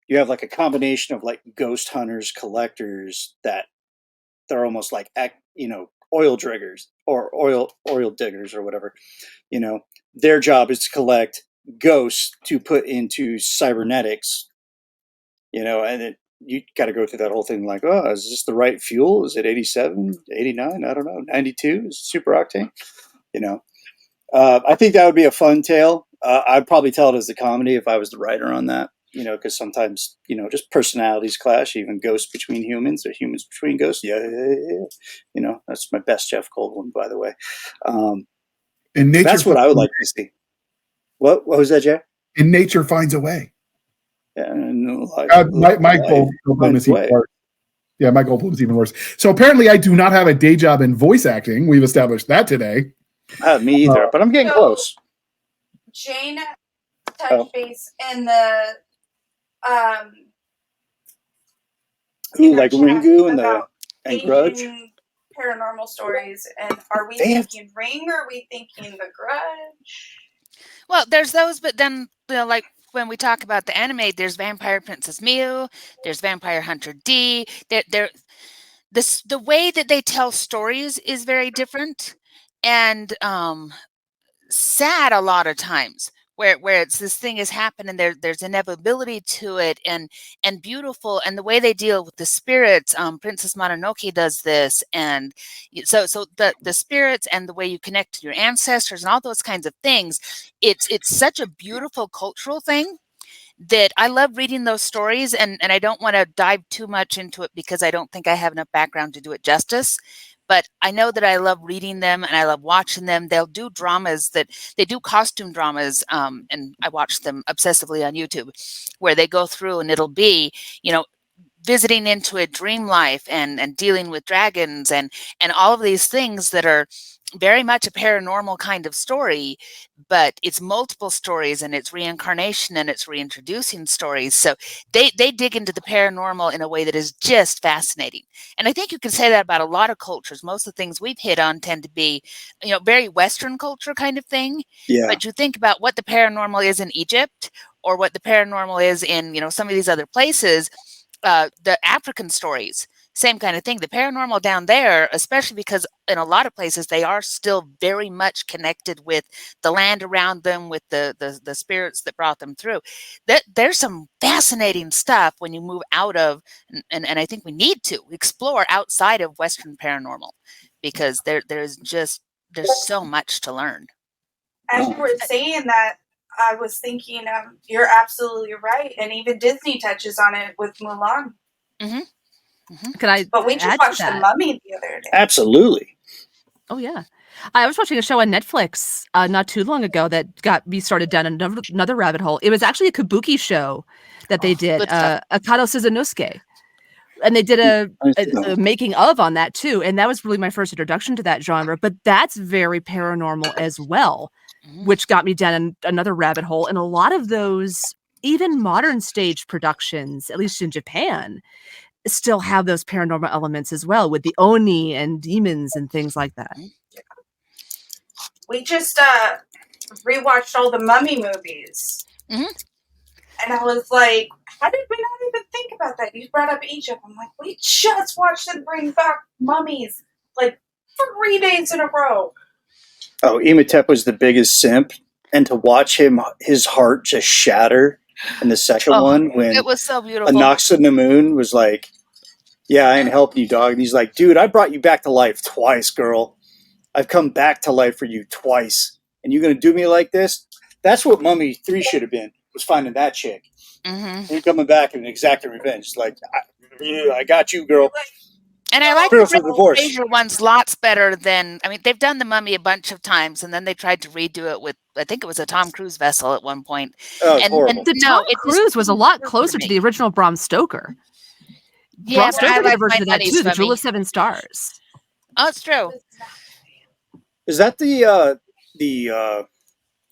you have like a combination of like ghost hunters, collectors that they're almost like oil diggers or oil diggers or whatever. Their job is to collect ghosts to put into cybernetics. And you got to go through that whole thing like, oh, is this the right fuel? Is it 87, 89? I don't know. 92 is super octane. I think that would be a fun tale. I'd probably tell it as a comedy if I was the writer on that. Because sometimes, just personalities clash, even ghosts between humans or humans between ghosts. Yeah. That's my best Jeff Goldblum, by the way. And that's what I would like to see. What was that, Jay? And nature finds a way. Yeah, my Goldblum is even worse. Yeah, my Goldblum is even worse. So apparently I do not have a day job in voice acting. We've established that today. Me either, but I'm getting close. Jane touched base in the like Ringu and Grudge. Paranormal stories, and are we thinking Ring or are we thinking The Grudge? Well, there's those, but then like when we talk about the anime, there's Vampire Princess Miu, there's Vampire Hunter D. The way that they tell stories is very different and sad a lot of times. Where it's this thing has happened and there's inevitability to it and beautiful, and the way they deal with the spirits. Princess Mononoke does this, and so the spirits and the way you connect to your ancestors and all those kinds of things. It's such a beautiful cultural thing that I love reading those stories, and I don't want to dive too much into it because I don't think I have enough background to do it justice. But I know that I love reading them and I love watching them. They'll do dramas they do costume dramas. And I watch them obsessively on YouTube where they go through and it'll be, visiting into a dream life and dealing with dragons and all of these things that are very much a paranormal kind of story, but it's multiple stories and it's reincarnation and it's reintroducing stories. So they dig into the paranormal in a way that is just fascinating. And I think you can say that about a lot of cultures. Most of the things we've hit on tend to be, very Western culture kind of thing. Yeah. But you think about what the paranormal is in Egypt or what the paranormal is in, some of these other places, the African stories. Same kind of thing. The paranormal down there, especially because in a lot of places they are still very much connected with the land around them, with the spirits that brought them through. There's some fascinating stuff when you move out of, and I think we need to explore outside of Western paranormal because there's so much to learn. As you were saying that, I was thinking, you're absolutely right, and even Disney touches on it with Mulan. Mm-hmm. Mm-hmm. But we just watched The Mummy the other day. Absolutely. Oh yeah, I was watching a show on Netflix not too long ago that got me started down another rabbit hole. It was actually a kabuki show that they did, Akado Suzunosuke, and they did a making of on that too. And that was really my first introduction to that genre. But that's very paranormal as well, which got me down another rabbit hole. And a lot of those, even modern stage productions, at least in Japan, still have those paranormal elements as well with the oni and demons and things like that. We just rewatched all the Mummy movies. Mm-hmm. And I was like, how did we not even think about that? You brought up Egypt. I'm like, we just watched them bring back mummies like 3 days in a row. Oh, Imhotep was the biggest simp. And to watch his heart just shatter in the second one when it was so beautiful. Anaxanemoon was like, yeah, I ain't helping you, dog. And he's like, dude, I brought you back to life twice, girl. I've come back to life for you twice. And you're going to do me like this? That's what Mummy 3 should have been, was finding that chick. Mm-hmm. And coming back and exacting revenge. Like, I got you, girl. And I like the Fraser ones lots better than, they've done The Mummy a bunch of times, and then they tried to redo it with, I think it was a Tom Cruise vessel at one point. Oh, it's horrible. And Tom Cruise was a lot closer to the original Bram Stoker. Yeah, Bram Stoker did a version of that too, The Jewel of Seven Stars. Oh, it's true. Is that the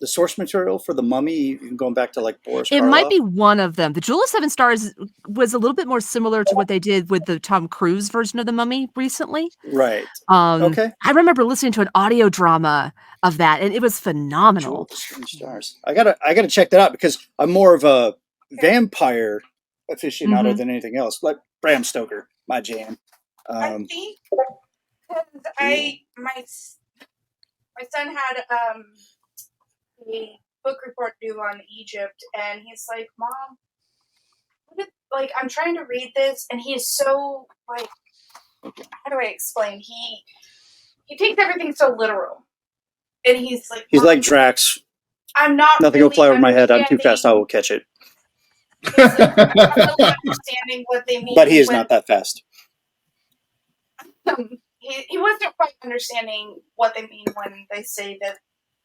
source material for The Mummy, even going back to like Boris Karloff? It might be one of them. The Jewel of Seven Stars was a little bit more similar to what they did with the Tom Cruise version of The Mummy recently. Right. Okay. I remember listening to an audio drama of that, and it was phenomenal. Jewel of Seven Stars. I gotta check that out because I'm more of a vampire aficionado than anything else. Like Bram Stoker, my jam. I think because my son had a book report due on Egypt, and he's like, "Mom, like I'm trying to read this," and he is so like, how do I explain? He takes everything so literal, and he's like Drax. I'm not. Nothing really will fly over my head. I'm too fast. I will catch it. He's like, I'm not really understanding what they mean. But he is not that fast. He wasn't quite understanding what they mean when they say that,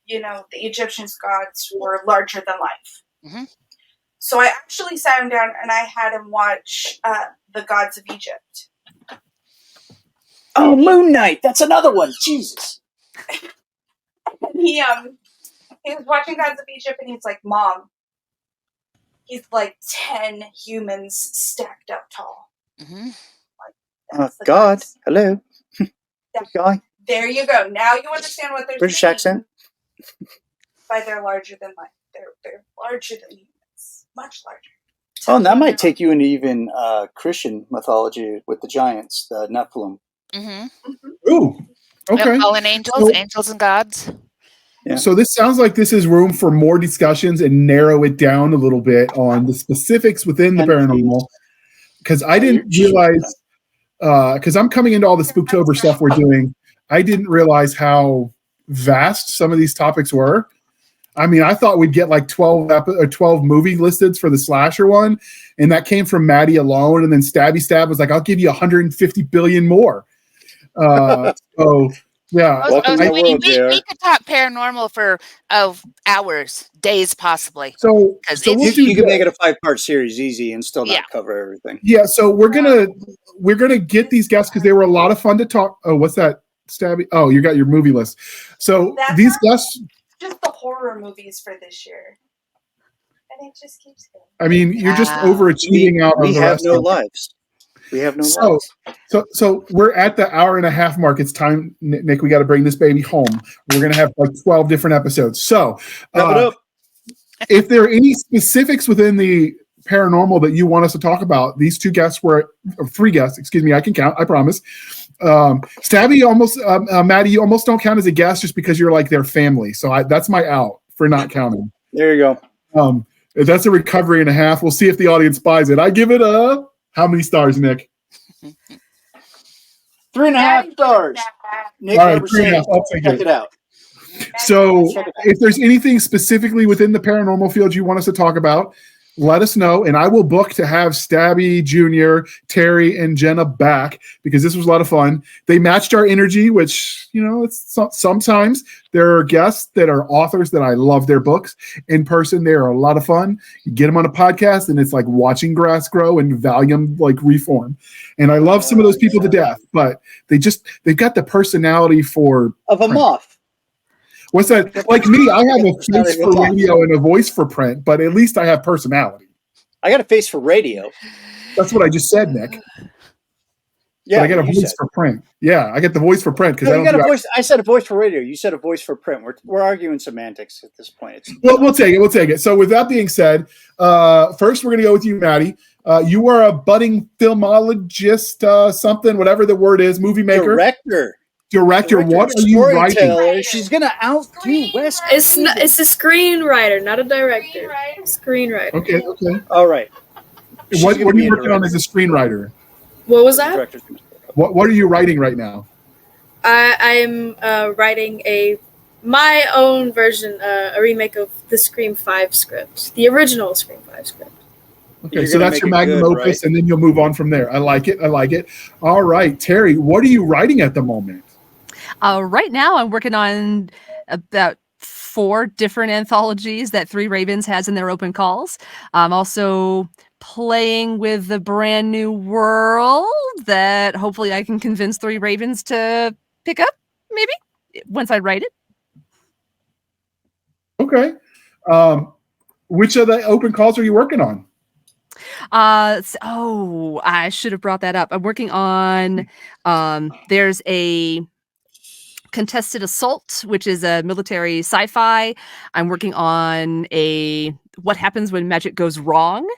the Egyptians' gods were larger than life. Mm-hmm. So I actually sat him down and I had him watch The Gods of Egypt. Oh, Moon Knight! That's another one. Jesus. And he was watching Gods of Egypt and he's like, "Mom, he's like 10 humans stacked up tall." Mm-hmm. God, hello. Guy. There you go. Now you understand what they're British saying. accent. By they're larger than life. They're larger than humans. Much larger. Oh, and that might take you into even Christian mythology with the giants, the Nephilim. Mm-hmm. Ooh, okay. Fallen angels, angels and gods. Yeah. So this sounds like this is room for more discussions and narrow it down a little bit on the specifics within the paranormal. Because I didn't realize, because I'm coming into all the Spooktober stuff we're doing, I didn't realize how vast some of these topics were. I mean, I thought we'd get like 12 movie listeds for the slasher one, and that came from Maddie alone. And then Stabby Stab was like, "I'll give you 150 billion more." So yeah, we could talk paranormal for hours, days, possibly. So you can make it a 5-part series easy and still not cover everything. Yeah, so we're gonna get these guests because they were a lot of fun to talk. Oh, what's that, Stabby? Oh, you got your movie list. So these guests. Just the horror movies for this year, and it just keeps going. I mean, you're just overachieving out. We have no lives. We have no lives. So we're at the hour and a half mark. It's time, Nick. We got to bring this baby home. We're gonna have like 12 different episodes. So, if there are any specifics within the paranormal that you want us to talk about, these two guests were, or 3 guests. Excuse me, I can count. I promise. Stabby, Maddie, you almost don't count as a guest just because you're like their family. So that's my out for not counting. There you go. That's a recovery and a half. We'll see if the audience buys it. I give it how many stars, Nick? 3.5 stars. Nick, all right, 3.5. I'll take check it out. So if there's anything specifically within the paranormal field you want us to talk about, let us know, and I will book to have Stabby Jr., Terry, and Jenna back because this was a lot of fun. They matched our energy, which, sometimes there are guests that are authors that I love their books. In person, they are a lot of fun. You get them on a podcast, and it's like watching grass grow and Valium like reform. And I love some of those people to death, but they've got the personality of a moth. What's that? Like me, I have a face for radio and a voice for print, but at least I have personality. I got a face for radio. That's what I just said, Nick. Yeah, but I got a voice for print. Yeah, I get the voice for print because I said a voice for radio. You said a voice for print. We're arguing semantics at this point. Well, we'll take it. So with that being said, first we're gonna go with you, Maddie. You are a budding filmologist, something, whatever the word is, movie maker, director. What are you writing? She's gonna outdo West. It's a screenwriter, not a director. Screenwriter. Okay. All right. What are you working on as a screenwriter? What was that? What are you writing right now? I'm writing my own version, a remake of the Scream 5 script, the original Scream 5 script. Okay, so that's your magnum opus, and then you'll move on from there. I like it. All right, Terry, what are you writing at the moment? Right now, I'm working on about 4 different anthologies that 3 Ravens has in their open calls. I'm also playing with the brand new world that hopefully I can convince 3 Ravens to pick up, maybe, once I write it. Okay. Which of the open calls are you working on? I should have brought that up. I'm working on, there's a Contested Assault, which is a military sci-fi. I'm working on What Happens When Magic Goes Wrong.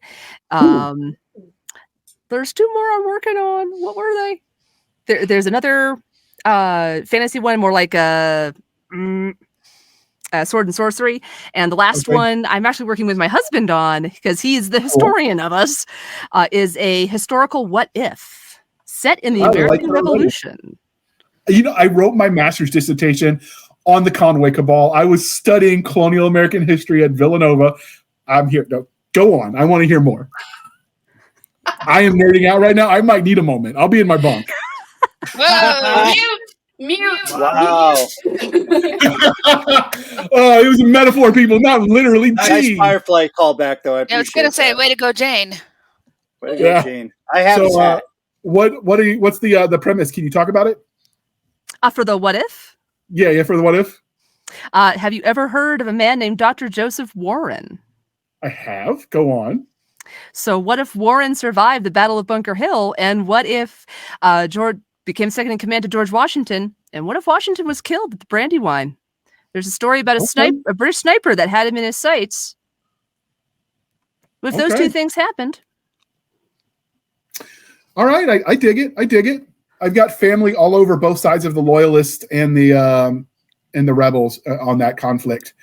There's 2 more I'm working on. What were they? There's another fantasy one, more like a sword and sorcery. And the last one I'm actually working with my husband on, because he's the historian of us, is a historical what if set in the American Revolution. You know, I wrote my master's dissertation on the Conway Cabal. I was studying colonial American history at Villanova. I'm here. No, go on. I want to hear more. I am nerding out right now. I might need a moment. I'll be in my bunk. Whoa! Mute. Wow. Oh, it was a metaphor, people, not literally. Nice Firefly callback, though. I was gonna say, way to go, Jane. Way to go, Jane. I have so, what's the premise? Can you talk about it? For the what if? Yeah, for the what if. Have you ever heard of a man named Dr. Joseph Warren? I have. Go on. So what if Warren survived the Battle of Bunker Hill? And what if George became second in command to George Washington? And what if Washington was killed at the Brandywine? There's a story about a British sniper that had him in his sights. If those two things happened. All right, I dig it. I've got family all over both sides of the Loyalists and the rebels on that conflict.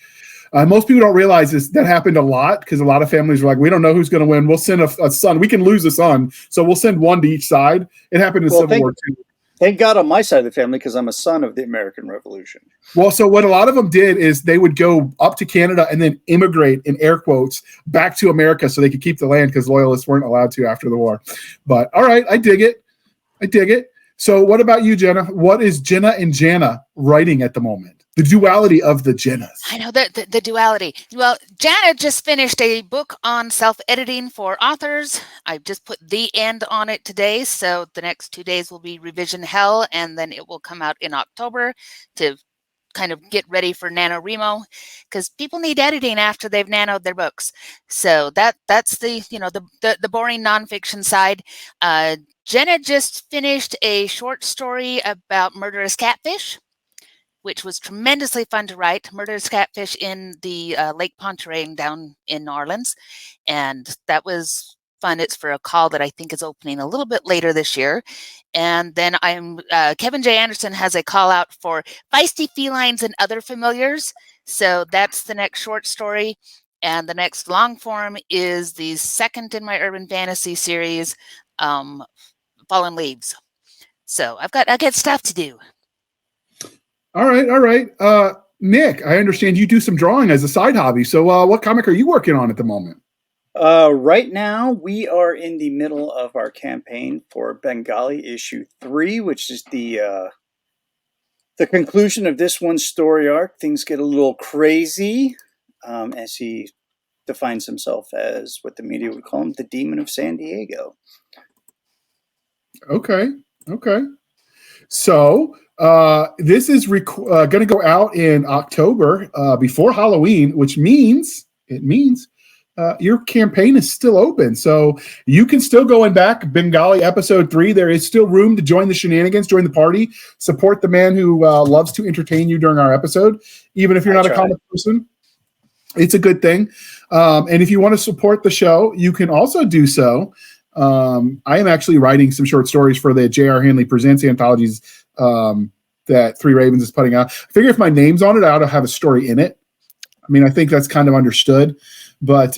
Most people don't realize this. That happened a lot because a lot of families were like, we don't know who's going to win. We'll send a son. We can lose a son, so we'll send one to each side. It happened in Civil War too. Thank God on my side of the family because I'm a son of the American Revolution. Well, so what a lot of them did is they would go up to Canada and then immigrate, in air quotes, back to America so they could keep the land because Loyalists weren't allowed to after the war. But all right, I dig it. So what about you, Jenna? What is Jenna and Jana writing at the moment? The duality of the Jennas. I know the duality. Well, Jana just finished a book on self-editing for authors. I just put the end on it today. So the next 2 days will be revision hell, and then it will come out in October to kind of get ready for NaNoWriMo, because people need editing after they've nanoed their books. So that's the boring nonfiction side. Jenna just finished a short story about murderous catfish, which was tremendously fun to write. Murderous catfish in the Lake Pontchartrain down in New Orleans. And that was fun. It's for a call that I think is opening a little bit later this year. And then Kevin J. Anderson has a call out for feisty felines and other familiars. So that's the next short story. And the next long form is the second in my urban fantasy series, Fallen Leaves. So I got stuff to do. All right. Nick, I understand you do some drawing as a side hobby. So what comic are you working on at the moment? Right now, we are in the middle of our campaign for Bengali issue 3, which is the conclusion of this one story arc. Things get a little crazy as he defines himself as what the media would call him, the Demon of San Diego. Okay. So this is going to go out in October before Halloween, which means your campaign is still open. So you can still go back. Bengali episode 3. There is still room to join the shenanigans, join the party, support the man who loves to entertain you during our episode, even if you're not a comic person. It's a good thing. And if you want to support the show, you can also do so. I am actually writing some short stories for the J.R. Handley Presents anthologies that Three Ravens is putting out. I figure if my name's on it, I ought to have a story in it. I mean, I think that's kind of understood. But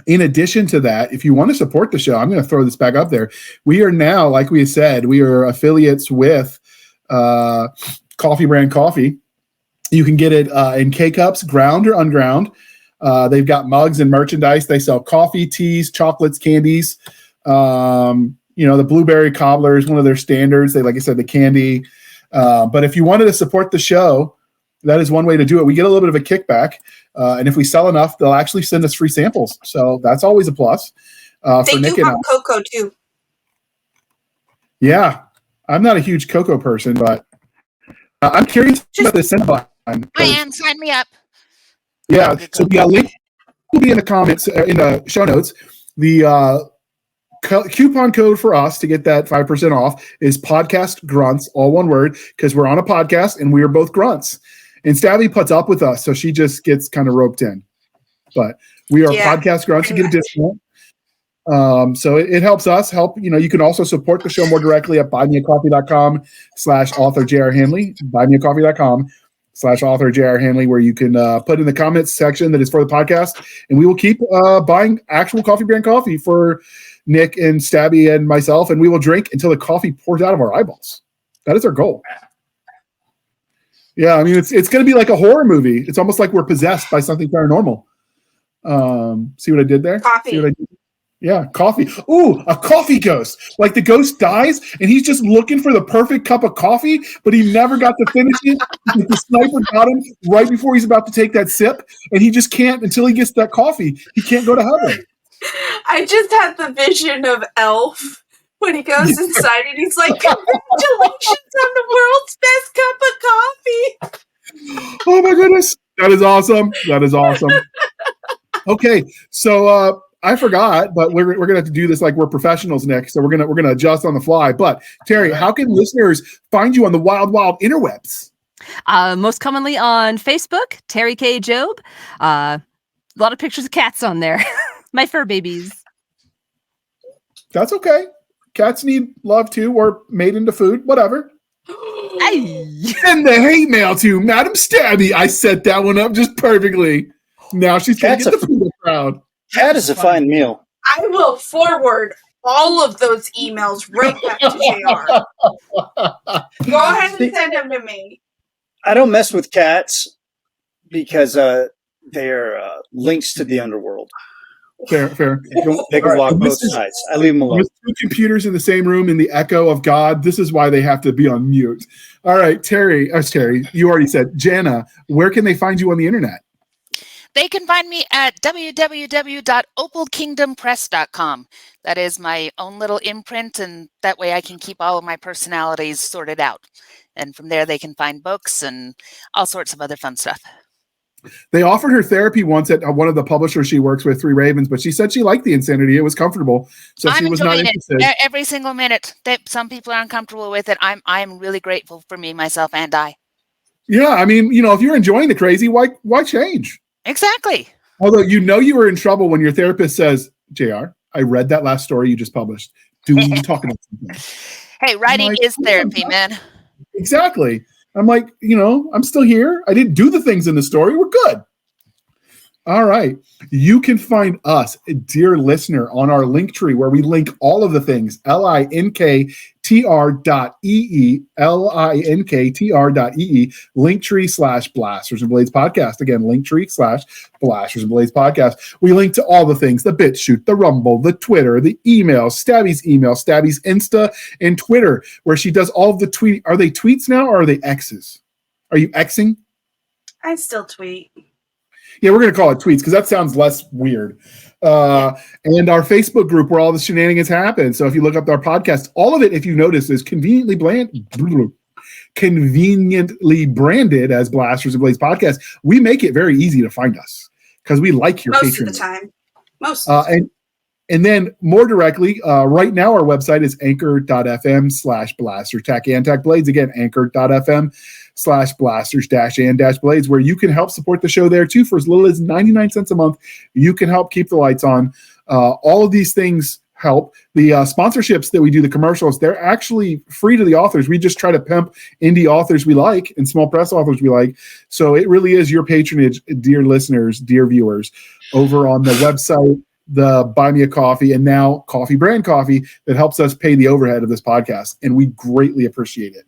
in addition to that, if you want to support the show, I'm going to throw this back up there. We are now, like we said, we are affiliates with Coffee Brand Coffee. You can get it in K-Cups, ground or unground. They've got mugs and merchandise. They sell coffee, teas, chocolates, candies. The blueberry cobbler is one of their standards. They, like I said, the candy. But if you wanted to support the show, that is one way to do it. We get a little bit of a kickback. And if we sell enough, they'll actually send us free samples. So that's always a plus. They do have cocoa too. Yeah. I'm not a huge cocoa person, but I'm curious about this Cinnabon. I am. Sign me up. Yeah. So the link will be in the comments, in the show notes. The coupon code for us to get that 5% off is podcast grunts, all one word, because we're on a podcast and we are both grunts. And Stabby puts up with us, so she just gets kind of roped in. But we are podcast grunts to get a discount. So it helps us help. You can also support the show more directly at buymeacoffee.com/author J.R. Handley, buymeacoffee.com/author J.R. Handley, where you can put in the comments section that is for the podcast, and we will keep buying actual coffee brand coffee for Nick and Stabby and myself, and we will drink until the coffee pours out of our eyeballs. That is our goal. Yeah, I mean, it's going to be like a horror movie. It's almost like we're possessed by something paranormal. See what I did there? Coffee. See what I did? Yeah, coffee. Ooh, a coffee ghost. Like the ghost dies, and he's just looking for the perfect cup of coffee, but he never got to finish it. The sniper got him right before he's about to take that sip, and he just can't until he gets that coffee. He can't go to heaven. I just had the vision of Elf when he goes inside and he's like, "Congratulations on the world's best cup of coffee." Oh my goodness. That is awesome. That is awesome. Okay, so I forgot, but we're gonna have to do this like we're professionals, Nick. So we're gonna adjust on the fly. But Terry, how can listeners find you on the wild interwebs? Most commonly on Facebook, Terry K. Job. A lot of pictures of cats on there. My fur babies. That's okay. Cats need love too, or made into food, whatever. Hey. Send the hate mail to Madam Stabby. I set that one up just perfectly. Now she's gonna get the poodle crowd. Cat is a fine meal. I will forward all of those emails right back to JR. Go ahead and send them to me. I don't mess with cats because they're links to the underworld. Fair. They can walk both sides. I leave them alone. With two computers in the same room in the echo of God, this is why they have to be on mute. All right, Terry, you already said. Jana, where can they find you on the internet? They can find me at www.opalkingdompress.com. That is my own little imprint, and that way I can keep all of my personalities sorted out. And from there, they can find books and all sorts of other fun stuff. They offered her therapy once at one of the publishers she works with, Three Ravens, but she said she liked the insanity. It was comfortable, so she was not interested. Every single minute. Some people are uncomfortable with it. I'm really grateful for me, myself, and I. Yeah, I mean, if you're enjoying the crazy, why change? Exactly. Although you were in trouble when your therapist says, JR, I read that last story you just published. Do we talk about something? Hey, writing is therapy, man. Exactly. I'm like, I'm still here. I didn't do the things in the story. We're good. All right. You can find us, dear listener, on our link tree where we link all of the things, linktr.ee, Linktree/Blasters and Blades podcast. Again, Linktree/Blasters and Blades podcast. We link to all the things, the BitChute, the Rumble, the Twitter, the email, Stabby's Insta, and Twitter, where she does all of the tweet. Are they tweets now or are they X's? Are you Xing? I still tweet. Yeah, we're going to call it tweets because that sounds less weird. And our Facebook group where all the shenanigans happen. So if you look up our podcast, all of it, if you notice, is conveniently branded as Blasters and Blades podcast. We make it very easy to find us because we like your most patronage. of the time. Most of the time. And then more directly, right now our website is anchor.fm/blasters-and-blades. Again, anchor.fm/blasters-and-blades, where you can help support the show there too for as little as 99 cents a month. You can help keep the lights on. All of these things help. The sponsorships that we do, the commercials, they're actually free to the authors. We just try to pimp indie authors we like and small press authors we like. So it really is your patronage, dear listeners, dear viewers, over on the website, the Buy Me a Coffee, and now Coffee Brand Coffee, that helps us pay the overhead of this podcast, and we greatly appreciate it.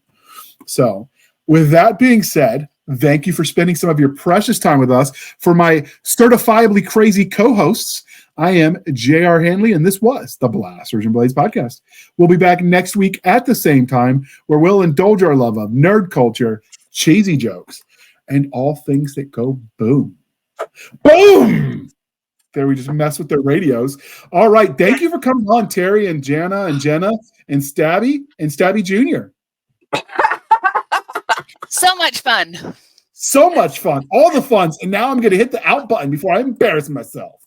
So with that being said, thank you for spending some of your precious time with us. For my certifiably crazy co-hosts, I am J.R. Handley, and this was the Blasters and Blades podcast. We'll be back next week at the same time, where we'll indulge our love of nerd culture, cheesy jokes, and all things that go boom. Boom! There, we just mess with their radios. All right. Thank you for coming on, Terry and Jana and Jenna and Stabby Jr. So much fun. So much fun. All the funs. And now I'm going to hit the out button before I embarrass myself.